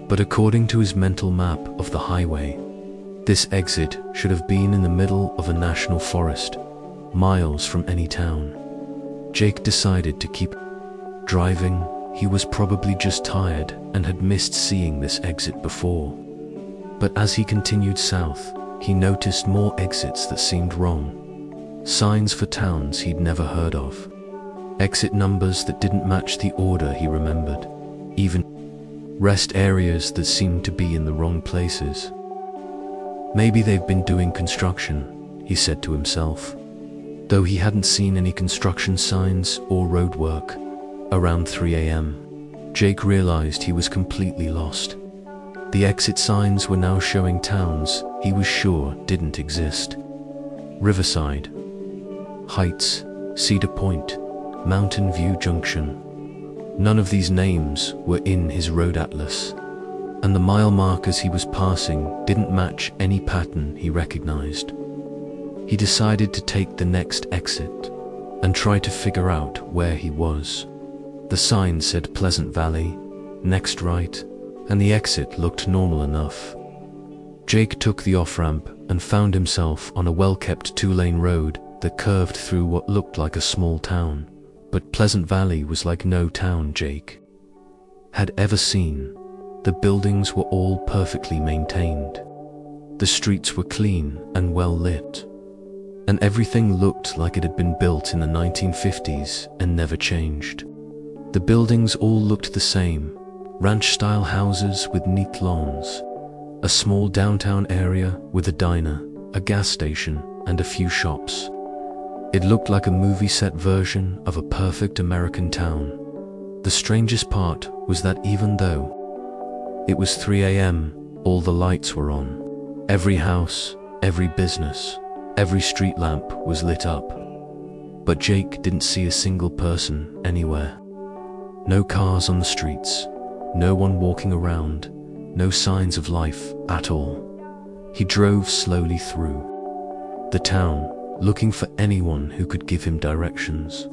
But according to his mental map of the highway, this exit should have been in the middle of a national forest, miles from any town. Jake decided to keep driving. He was probably just tired and had missed seeing this exit before. But as he continued south, he noticed more exits that seemed wrong. Signs for towns he'd never heard of. Exit numbers that didn't match the order he remembered. Even rest areas that seemed to be in the wrong places. Maybe they've been doing construction, he said to himself. Though he hadn't seen any construction signs or road work. Around 3 a.m., Jake realized he was completely lost. The exit signs were now showing towns he was sure didn't exist. Riverside, Heights, Cedar Point, Mountain View Junction. None of these names were in his road atlas, and the mile markers he was passing didn't match any pattern he recognized. He decided to take the next exit and try to figure out where he was. The sign said Pleasant Valley, next right, and the exit looked normal enough. Jake took the off-ramp and found himself on a well-kept 2-lane road that curved through what looked like a small town. But Pleasant Valley was like no town Jake had ever seen. The buildings were all perfectly maintained. The streets were clean and well lit, and everything looked like it had been built in the 1950s and never changed. The buildings all looked the same, ranch-style houses with neat lawns, a small downtown area with a diner, a gas station, and a few shops. It looked like a movie set version of a perfect American town. The strangest part was that even though it was 3 a.m., all the lights were on. Every house, every business, every street lamp was lit up. But Jake didn't see a single person anywhere. No cars on the streets, no one walking around, no signs of life at all. He drove slowly through the town, looking for anyone who could give him directions.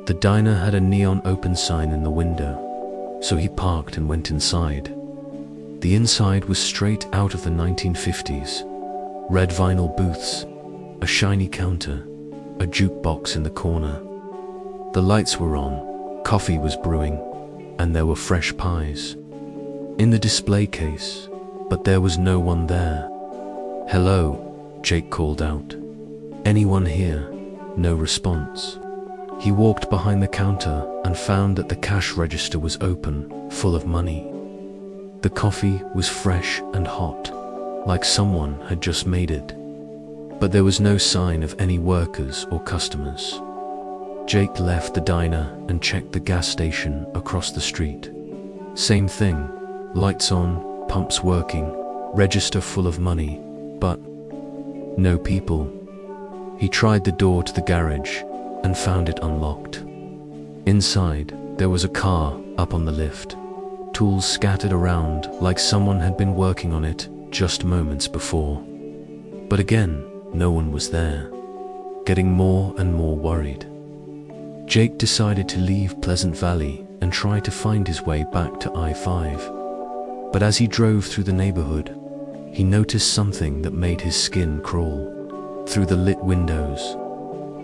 The diner had a neon open sign in the window, so he parked and went inside. The inside was straight out of the 1950s. Red vinyl booths, a shiny counter, a jukebox in the corner. The lights were on, coffee was brewing, and there were fresh pies in the display case, but there was no one there. "Hello," Jake called out. "Anyone here?" No response. He walked behind the counter and found that the cash register was open, full of money. The coffee was fresh and hot, like someone had just made it. But there was no sign of any workers or customers. Jake left the diner and checked the gas station across the street. Same thing, lights on, pumps working, register full of money, but no people. He tried the door to the garage and found it unlocked. Inside, there was a car up on the lift, tools scattered around like someone had been working on it just moments before. But again, no one was there. Getting more and more worried, Jake decided to leave Pleasant Valley and try to find his way back to I-5. But as he drove through the neighborhood, he noticed something that made his skin crawl. Through the lit windows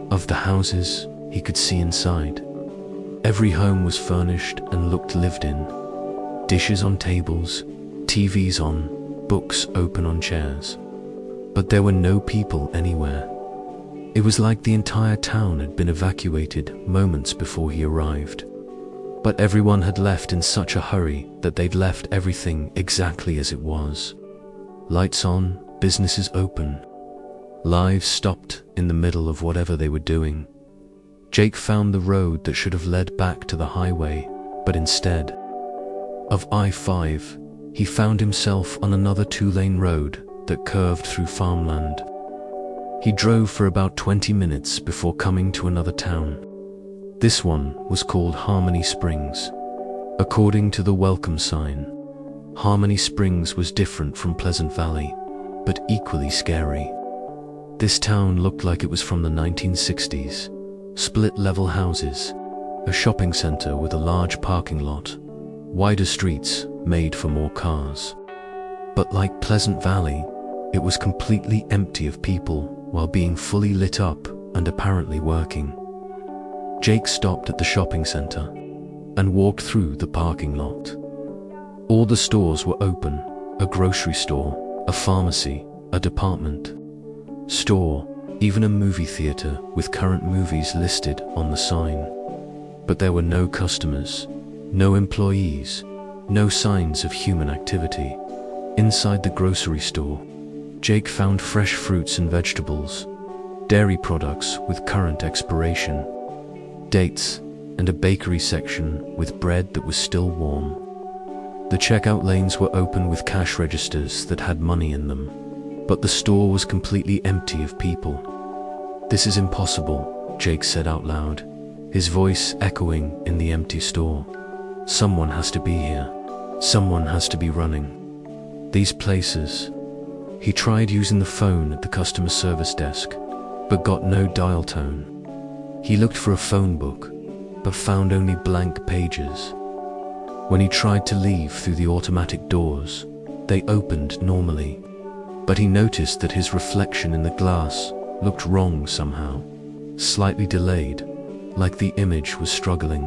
of the houses, he could see inside. Every home was furnished and looked lived in. Dishes on tables, TVs on, books open on chairs. But there were no people anywhere. It was like the entire town had been evacuated moments before he arrived. But everyone had left in such a hurry that they'd left everything exactly as it was. Lights on, businesses open. Lives stopped in the middle of whatever they were doing. Jake found the road that should have led back to the highway, but instead of I-5, he found himself on another 2-lane road that curved through farmland. He drove for about 20 minutes before coming to another town. This one was called Harmony Springs. According to the welcome sign, Harmony Springs was different from Pleasant Valley, but equally scary. This town looked like it was from the 1960s. Split-level houses, a shopping center with a large parking lot, wider streets made for more cars. But like Pleasant Valley, it was completely empty of people while being fully lit up and apparently working. Jake stopped at the shopping center and walked through the parking lot. All the stores were open, a grocery store, a pharmacy, a department store, even a movie theater with current movies listed on the sign. But there were no customers, no employees, no signs of human activity. Inside the grocery store, Jake found fresh fruits and vegetables, dairy products with current expiration, dates, and a bakery section with bread that was still warm. The checkout lanes were open with cash registers that had money in them, but the store was completely empty of people. "This is impossible," Jake said out loud, his voice echoing in the empty store. "Someone has to be here. Someone has to be running these places." He tried using the phone at the customer service desk, but got no dial tone. He looked for a phone book, but found only blank pages. When he tried to leave through the automatic doors, they opened normally, but he noticed that his reflection in the glass looked wrong somehow, slightly delayed, like the image was struggling.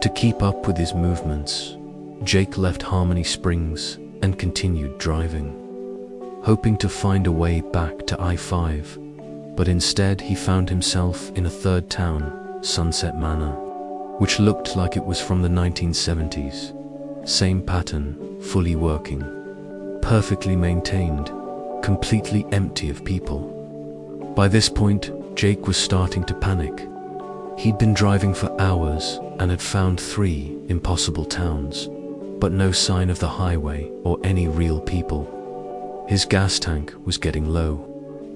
To keep up with his movements, Jake left Harmony Springs and continued driving, hoping to find a way back to I-5, but instead he found himself in a third town, Sunset Manor, which looked like it was from the 1970s. Same pattern, fully working, perfectly maintained, completely empty of people. By this point, Jake was starting to panic. He'd been driving for hours and had found 3 impossible towns, but no sign of the highway or any real people. His gas tank was getting low,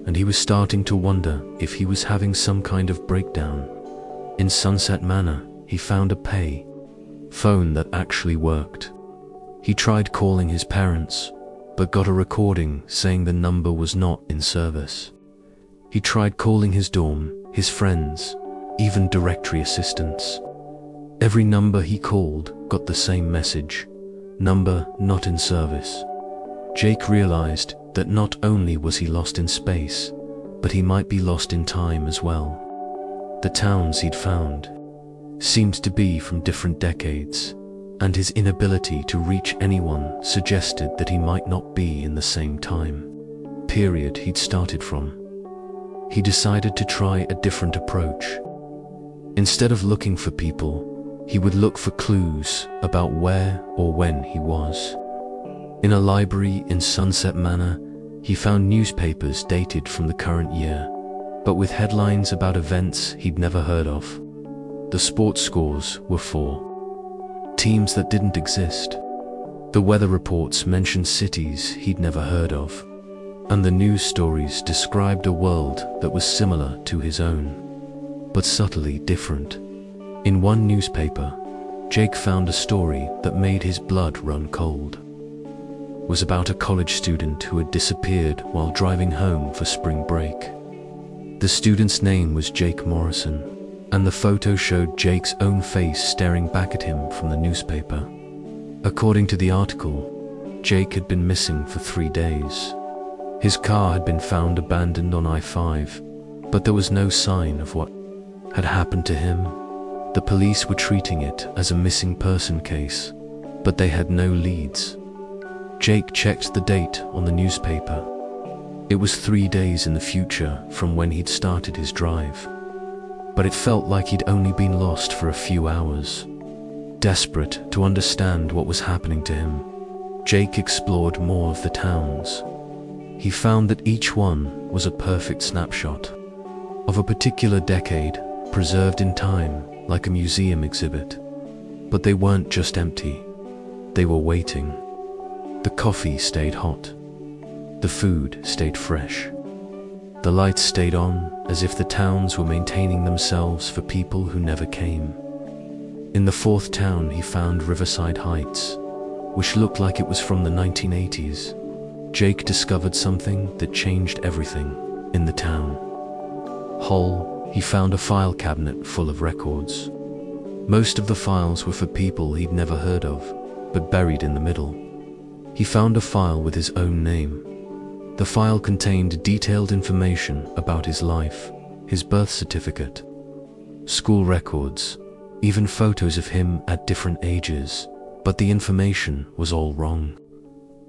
and he was starting to wonder if he was having some kind of breakdown. In Sunset Manor, he found a pay phone that actually worked. He tried calling his parents, but got a recording saying the number was not in service. He tried calling his dorm, his friends, even directory assistants. Every number he called got the same message: number not in service. Jake realized that not only was he lost in space, but he might be lost in time as well. The towns he'd found seemed to be from different decades, and his inability to reach anyone suggested that he might not be in the same time period he'd started from. He decided to try a different approach. Instead of looking for people, he would look for clues about where or when he was. In a library in Sunset Manor, he found newspapers dated from the current year, but with headlines about events he'd never heard of. The sports scores were for teams that didn't exist. The weather reports mentioned cities he'd never heard of, and the news stories described a world that was similar to his own, but subtly different. In one newspaper, Jake found a story that made his blood run cold. It was about a college student who had disappeared while driving home for spring break. The student's name was Jake Morrison, and the photo showed Jake's own face staring back at him from the newspaper. According to the article, Jake had been missing for 3 days. His car had been found abandoned on I-5, but there was no sign of what had happened to him. The police were treating it as a missing person case, but they had no leads. Jake checked the date on the newspaper. It was 3 days in the future from when he'd started his drive, but it felt like he'd only been lost for a few hours. Desperate to understand what was happening to him, Jake explored more of the towns. He found that each one was a perfect snapshot of a particular decade, preserved in time like a museum exhibit. But they weren't just empty, they were waiting. The coffee stayed hot. The food stayed fresh. The lights stayed on, as if the towns were maintaining themselves for people who never came. In the 4th town he found Riverside Heights, which looked like it was from the 1980s. Jake discovered something that changed everything in the town. Whole, he found a file cabinet full of records. Most of the files were for people he'd never heard of, but buried in the middle, he found a file with his own name. The file contained detailed information about his life, his birth certificate, school records, even photos of him at different ages, but the information was all wrong.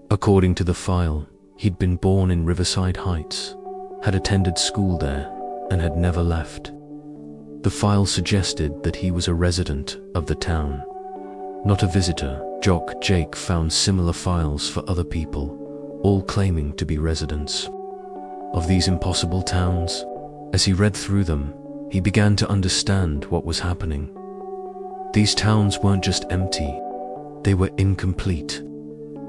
According to the file, he'd been born in Riverside Heights, had attended school there, and had never left. The file suggested that he was a resident of the town, not a visitor. Jake found similar files for other people, all claiming to be residents of these impossible towns. As he read through them, he began to understand what was happening. These towns weren't just empty, they were incomplete.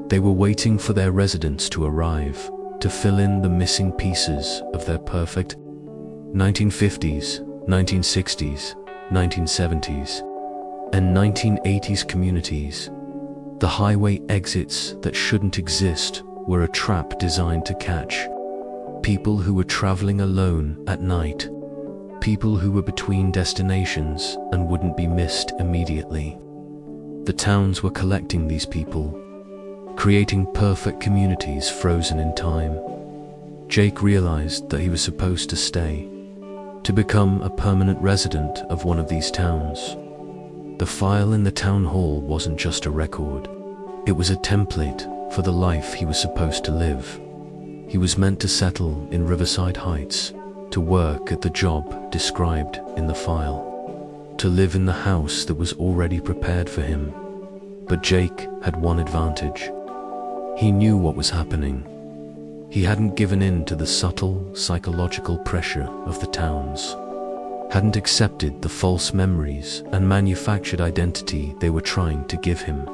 They were waiting for their residents to arrive, to fill in the missing pieces of their perfect 1950s, 1960s, 1970s, and 1980s communities. The highway exits that shouldn't exist were a trap designed to catch people who were traveling alone at night, people who were between destinations and wouldn't be missed immediately. The towns were collecting these people, creating perfect communities frozen in time. Jake realized that he was supposed to stay, to become a permanent resident of one of these towns. The file in the town hall wasn't just a record. It was a template for the life he was supposed to live. He was meant to settle in Riverside Heights, to work at the job described in the file, to live in the house that was already prepared for him. But Jake had one advantage. He knew what was happening. He hadn't given in to the subtle psychological pressure of the towns, hadn't accepted the false memories and manufactured identity they were trying to give him.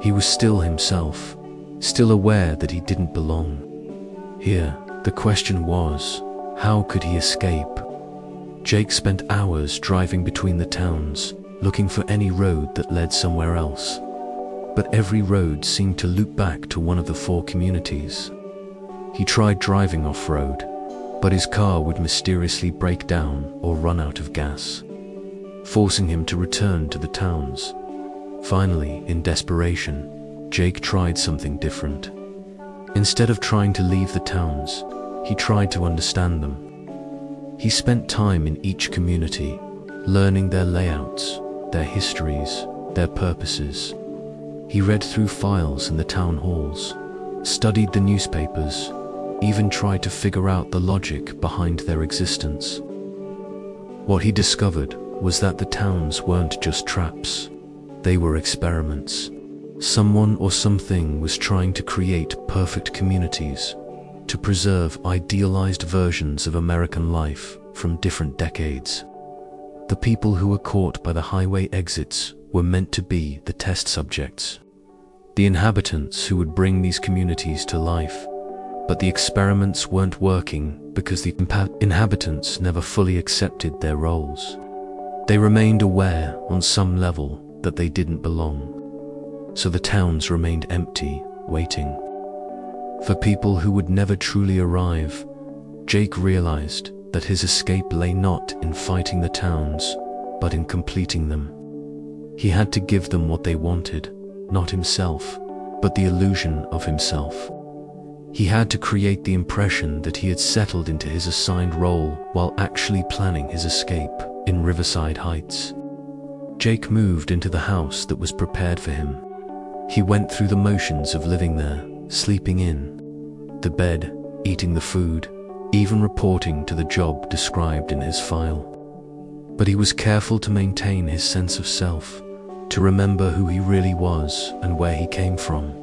He was still himself, still aware that he didn't belong. Here, the question was, how could he escape? Jake spent hours driving between the towns, looking for any road that led somewhere else. But every road seemed to loop back to one of the 4 communities. He tried driving off-road, but his car would mysteriously break down or run out of gas, forcing him to return to the towns. Finally, in desperation, Jake tried something different. Instead of trying to leave the towns, he tried to understand them. He spent time in each community, learning their layouts, their histories, their purposes. He read through files in the town halls, studied the newspapers, even tried to figure out the logic behind their existence. What he discovered was that the towns weren't just traps. They were experiments. Someone or something was trying to create perfect communities, to preserve idealized versions of American life from different decades. The people who were caught by the highway exits were meant to be the test subjects, the inhabitants who would bring these communities to life. But the experiments weren't working because the inhabitants never fully accepted their roles. They remained aware on some level that they didn't belong. So the towns remained empty, waiting for people who would never truly arrive. Jake realized that his escape lay not in fighting the towns, but in completing them. He had to give them what they wanted, not himself, but the illusion of himself. He had to create the impression that he had settled into his assigned role while actually planning his escape in Riverside Heights. Jake moved into the house that was prepared for him. He went through the motions of living there, sleeping in the bed, eating the food, even reporting to the job described in his file. But he was careful to maintain his sense of self, to remember who he really was and where he came from.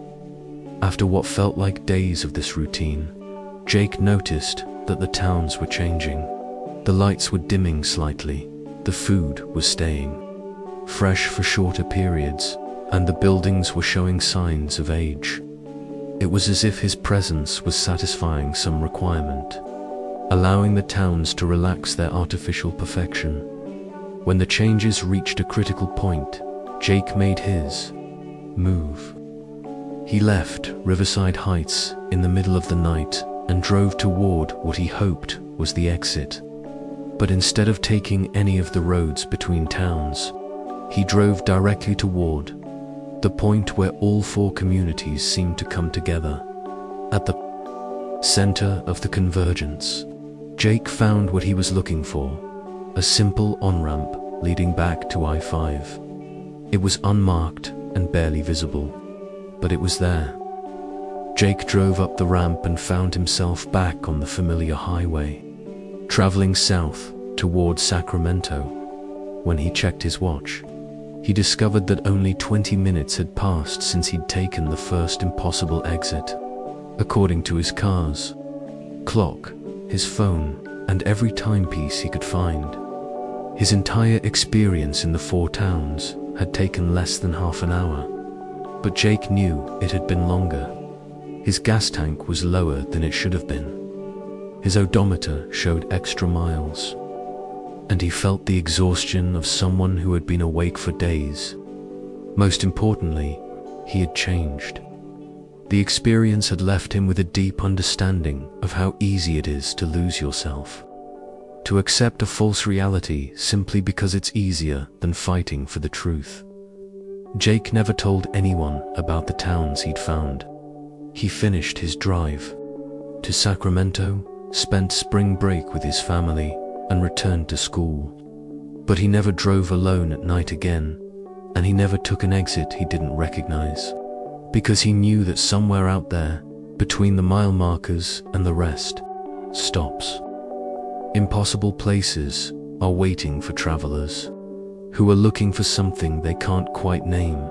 After what felt like days of this routine, Jake noticed that the towns were changing. The lights were dimming slightly, the food was staying fresh for shorter periods, and the buildings were showing signs of age. It was as if his presence was satisfying some requirement, allowing the towns to relax their artificial perfection. When the changes reached a critical point, Jake made his move. He left Riverside Heights in the middle of the night and drove toward what he hoped was the exit. But instead of taking any of the roads between towns, he drove directly toward the point where all 4 communities seemed to come together. At the center of the convergence, Jake found what he was looking for, a simple on-ramp leading back to I-5. It was unmarked and barely visible, but it was there. Jake drove up the ramp and found himself back on the familiar highway, traveling south toward Sacramento. When he checked his watch, he discovered that only 20 minutes had passed since he'd taken the first impossible exit. According to his car's clock, his phone, and every timepiece he could find, his entire experience in the 4 towns had taken less than half an hour. But Jake knew it had been longer. His gas tank was lower than it should have been. His odometer showed extra miles, and he felt the exhaustion of someone who had been awake for days. Most importantly, he had changed. The experience had left him with a deep understanding of how easy it is to lose yourself, to accept a false reality simply because it's easier than fighting for the truth. Jake never told anyone about the towns he'd found. He finished his drive to Sacramento, spent spring break with his family, and returned to school. But he never drove alone at night again, and he never took an exit he didn't recognize, because he knew that somewhere out there, between the mile markers and the rest, stops. Impossible places are waiting for travelers who are looking for something they can't quite name,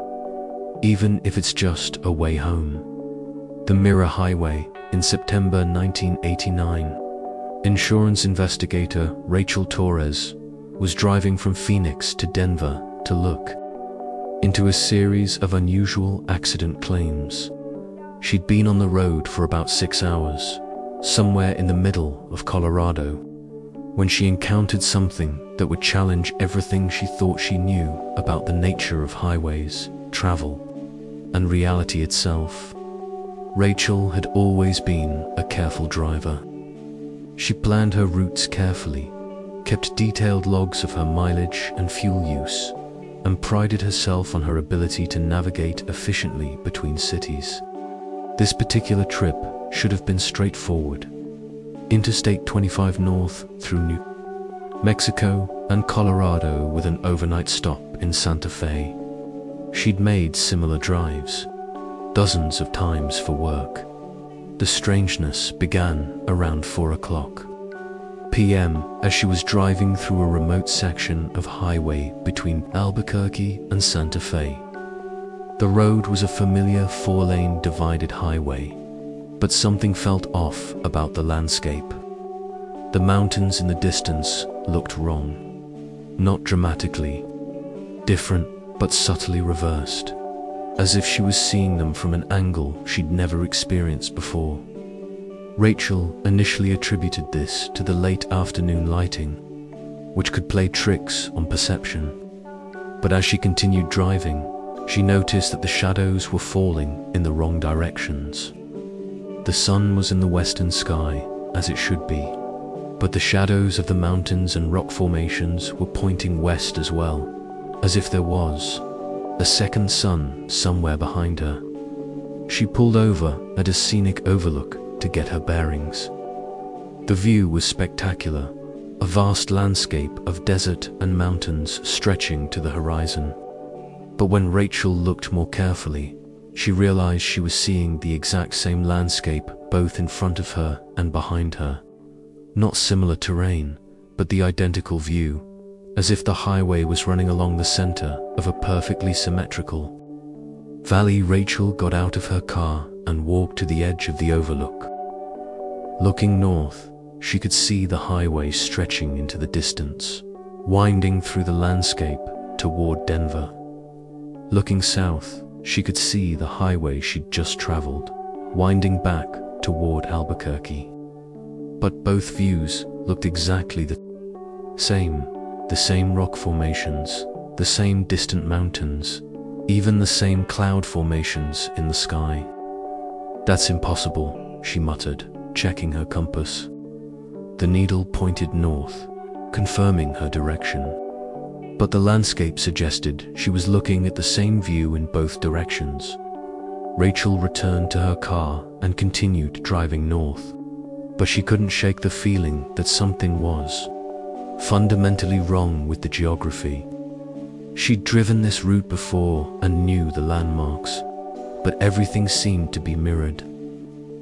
even if it's just a way home. The Mirror Highway. In September 1989, insurance investigator Rachel Torres was driving from Phoenix to Denver to look into a series of unusual accident claims. She'd been on the road for about 6 hours, somewhere in the middle of Colorado, when she encountered something that would challenge everything she thought she knew about the nature of highways, travel, and reality itself. Rachel had always been a careful driver. She planned her routes carefully, kept detailed logs of her mileage and fuel use, and prided herself on her ability to navigate efficiently between cities. This particular trip should have been straightforward. Interstate 25 north through New Mexico and Colorado with an overnight stop in Santa Fe. She'd made similar drives dozens of times for work. The strangeness began around 4 p.m. as she was driving through a remote section of highway between Albuquerque and Santa Fe. The road was a familiar 4-lane divided highway, but something felt off about the landscape. The mountains in the distance looked wrong. Not dramatically different, but subtly reversed, as if she was seeing them from an angle she'd never experienced before. Rachel initially attributed this to the late afternoon lighting, which could play tricks on perception. But as she continued driving, she noticed that the shadows were falling in the wrong directions. The sun was in the western sky, as it should be, but the shadows of the mountains and rock formations were pointing west as well, as if there was a second sun somewhere behind her. She pulled over at a scenic overlook to get her bearings. The view was spectacular, a vast landscape of desert and mountains stretching to the horizon. But when Rachel looked more carefully, she realized she was seeing the exact same landscape both in front of her and behind her. Not similar terrain, but the identical view, as if the highway was running along the center of a perfectly symmetrical valley. Rachel got out of her car and walked to the edge of the overlook. Looking north, she could see the highway stretching into the distance, winding through the landscape toward Denver. Looking south, she could see the highway she'd just traveled, winding back toward Albuquerque. But both views looked exactly the same rock formations, the same distant mountains, even the same cloud formations in the sky. "That's impossible," she muttered, checking her compass. The needle pointed north, confirming her direction. But the landscape suggested she was looking at the same view in both directions. Rachel returned to her car and continued driving north, but she couldn't shake the feeling that something was fundamentally wrong with the geography. She'd driven this route before and knew the landmarks, but everything seemed to be mirrored.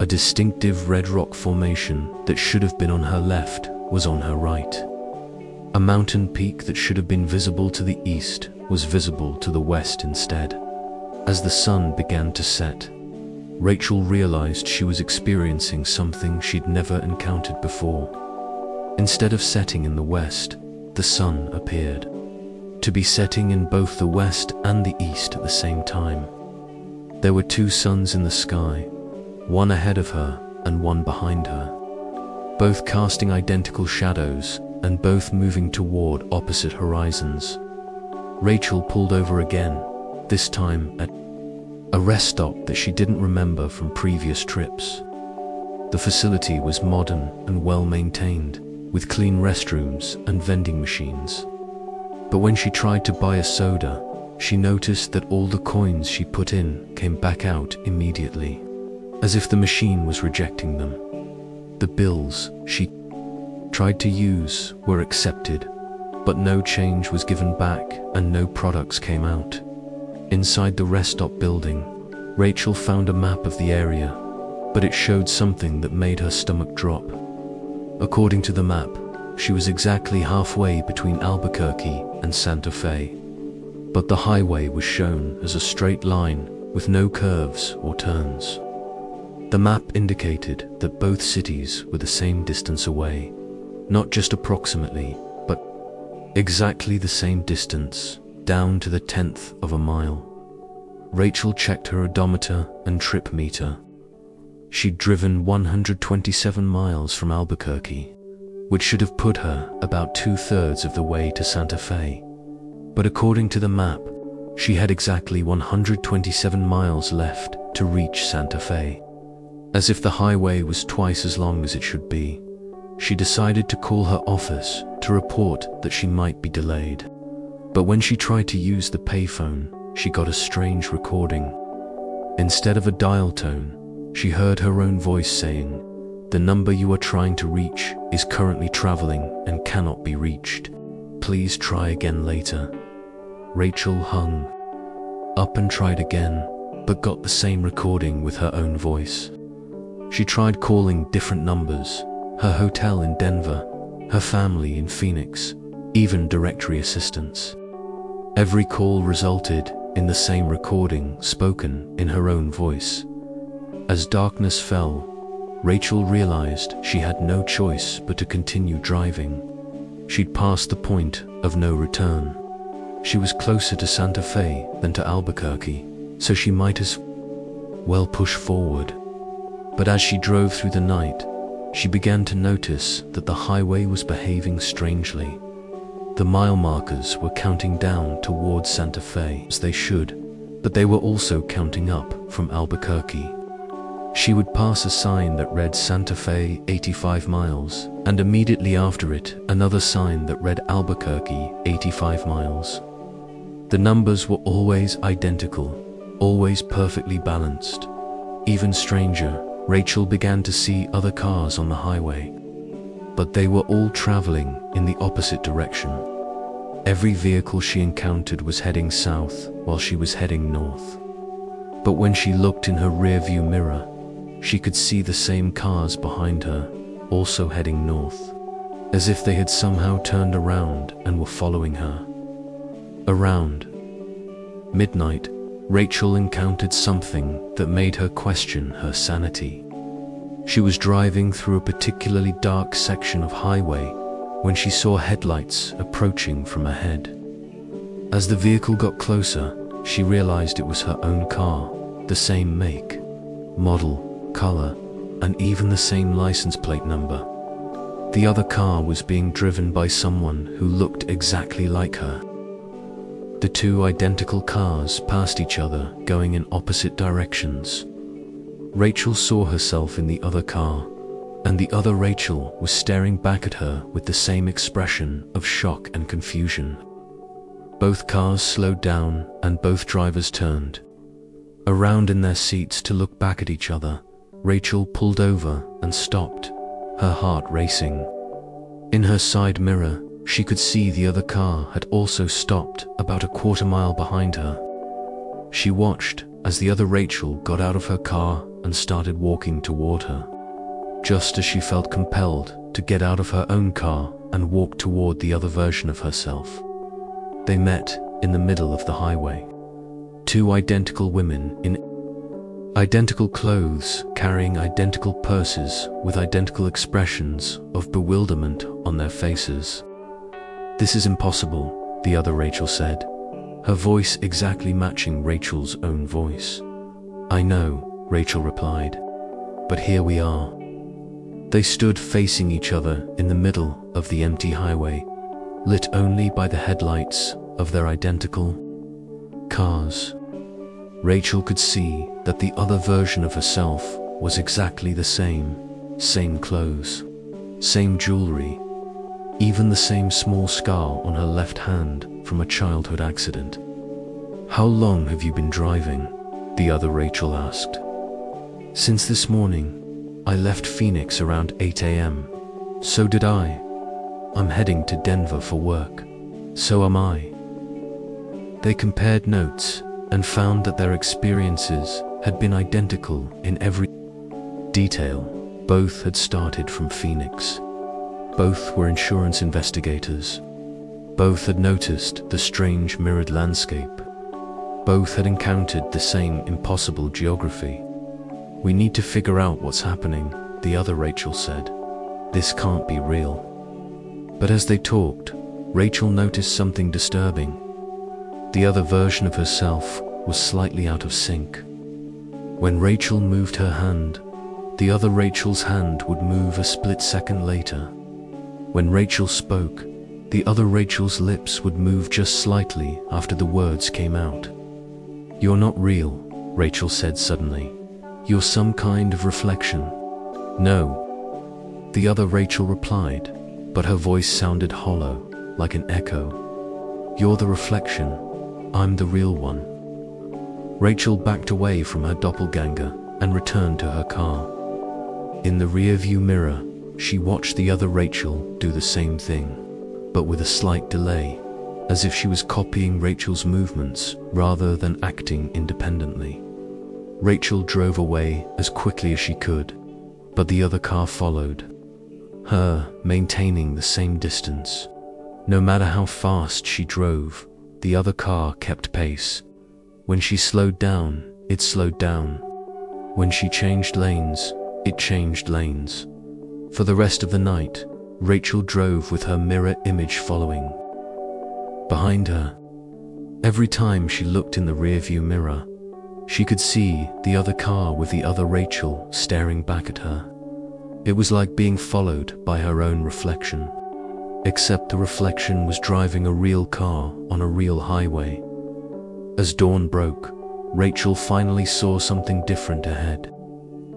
A distinctive red rock formation that should have been on her left was on her right. A mountain peak that should have been visible to the east was visible to the west instead. As the sun began to set, Rachel realized she was experiencing something she'd never encountered before. Instead of setting in the west, the sun appeared to be setting in both the west and the east at the same time. There were two suns in the sky, one ahead of her and one behind her, both casting identical shadows and both moving toward opposite horizons. Rachel pulled over again, this time at a rest stop that she didn't remember from previous trips. The facility was modern and well maintained, with clean restrooms and vending machines. But when she tried to buy a soda, she noticed that all the coins she put in came back out immediately, as if the machine was rejecting them. The bills she tried to use were accepted, but no change was given back and no products came out. Inside the rest stop building, Rachel found a map of the area, but it showed something that made her stomach drop. According to the map, she was exactly halfway between Albuquerque and Santa Fe, but the highway was shown as a straight line with no curves or turns. The map indicated that both cities were the same distance away, not just approximately, but exactly the same distance, down to the 1/10 of a mile. Rachel checked her odometer and trip meter. She'd driven 127 miles from Albuquerque, which should have put her about 2/3 of the way to Santa Fe. But according to the map, she had exactly 127 miles left to reach Santa Fe. As if the highway was twice as long as it should be, she decided to call her office to report that she might be delayed. But when she tried to use the payphone, she got a strange recording. Instead of a dial tone, she heard her own voice saying, "The number you are trying to reach is currently traveling and cannot be reached. Please try again later." Rachel hung up and tried again, but got the same recording with her own voice. She tried calling different numbers, her hotel in Denver, her family in Phoenix, even directory assistants. Every call resulted in the same recording spoken in her own voice. As darkness fell, Rachel realized she had no choice but to continue driving. She'd passed the point of no return. She was closer to Santa Fe than to Albuquerque, so she might as well push forward. But as she drove through the night, she began to notice that the highway was behaving strangely. The mile markers were counting down towards Santa Fe as they should, but they were also counting up from Albuquerque. She would pass a sign that read Santa Fe 85 miles, and immediately after it, another sign that read Albuquerque 85 miles. The numbers were always identical, always perfectly balanced. Even stranger, Rachel began to see other cars on the highway, but they were all traveling in the opposite direction. Every vehicle she encountered was heading south while she was heading north. But when she looked in her rearview mirror, she could see the same cars behind her, also heading north, as if they had somehow turned around and were following her. Around midnight, Rachel encountered something that made her question her sanity. She was driving through a particularly dark section of highway when she saw headlights approaching from ahead. As the vehicle got closer, she realized it was her own car, the same make, model, color, and even the same license plate number. The other car was being driven by someone who looked exactly like her. The two identical cars passed each other, going in opposite directions. Rachel saw herself in the other car, and the other Rachel was staring back at her with the same expression of shock and confusion. Both cars slowed down and both drivers turned around in their seats to look back at each other. Rachel pulled over and stopped, her heart racing. In her side mirror, she could see the other car had also stopped about a quarter mile behind her. She watched as the other Rachel got out of her car and started walking toward her, just as she felt compelled to get out of her own car and walk toward the other version of herself. They met in the middle of the highway. Two identical women in identical clothes, carrying identical purses with identical expressions of bewilderment on their faces. "This is impossible," the other Rachel said, her voice exactly matching Rachel's own voice. "I know," Rachel replied, "but here we are." They stood facing each other in the middle of the empty highway, lit only by the headlights of their identical cars. Rachel could see that the other version of herself was exactly the same clothes, same jewelry, even the same small scar on her left hand from a childhood accident. "How long have you been driving?" the other Rachel asked. "Since this morning. I left Phoenix around 8 a.m. "So did I," I'm heading to Denver for work. So am I. They compared notes and found that their experiences had been identical in every detail. Both had started from Phoenix. Both were insurance investigators. Both had noticed the strange mirrored landscape. Both had encountered the same impossible geography. We need to figure out what's happening, the other Rachel said. This can't be real. But as they talked, Rachel noticed something disturbing. The other version of herself was slightly out of sync. When Rachel moved her hand, the other Rachel's hand would move a split second later. When Rachel spoke, the other Rachel's lips would move just slightly after the words came out. You're not real, Rachel said suddenly. You're some kind of reflection. No, the other Rachel replied, but her voice sounded hollow, like an echo. You're the reflection. I'm the real one. Rachel backed away from her doppelganger and returned to her car. In the rearview mirror, she watched the other Rachel do the same thing, but with a slight delay, as if she was copying Rachel's movements rather than acting independently. Rachel drove away as quickly as she could, but the other car followed, her maintaining the same distance. No matter how fast she drove, the other car kept pace. When she slowed down, it slowed down. When she changed lanes, it changed lanes. For the rest of the night, Rachel drove with her mirror image following behind her. Every time she looked in the rearview mirror, she could see the other car with the other Rachel staring back at her. It was like being followed by her own reflection, except the reflection was driving a real car on a real highway. As dawn broke, Rachel finally saw something different ahead.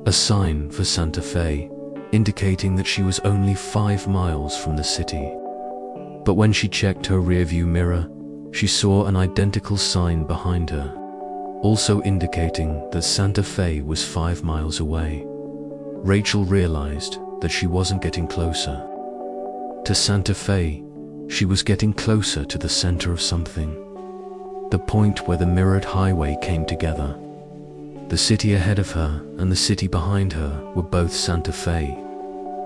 A sign for Santa Fe, indicating that she was only 5 miles from the city. But when she checked her rearview mirror, she saw an identical sign behind her, also indicating that Santa Fe was 5 miles away. Rachel realized that she wasn't getting closer to Santa Fe, she was getting closer to the center of something. The point where the mirrored highway came together. The city ahead of her and the city behind her were both Santa Fe,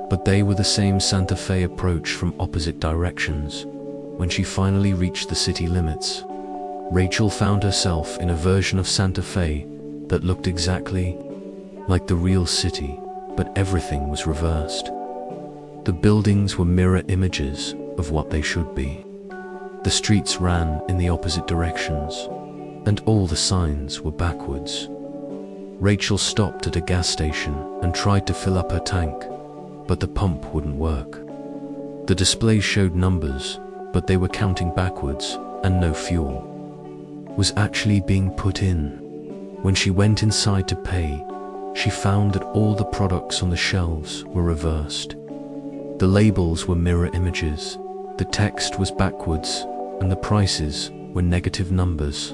but they were the same Santa Fe approach from opposite directions. When she finally reached the city limits, Rachel found herself in a version of Santa Fe that looked exactly like the real city, but everything was reversed. The buildings were mirror images of what they should be. The streets ran in the opposite directions, and all the signs were backwards. Rachel stopped at a gas station and tried to fill up her tank, but the pump wouldn't work. The display showed numbers, but they were counting backwards, and no fuel was actually being put in. When she went inside to pay, she found that all the products on the shelves were reversed. The labels were mirror images, the text was backwards, and the prices were negative numbers.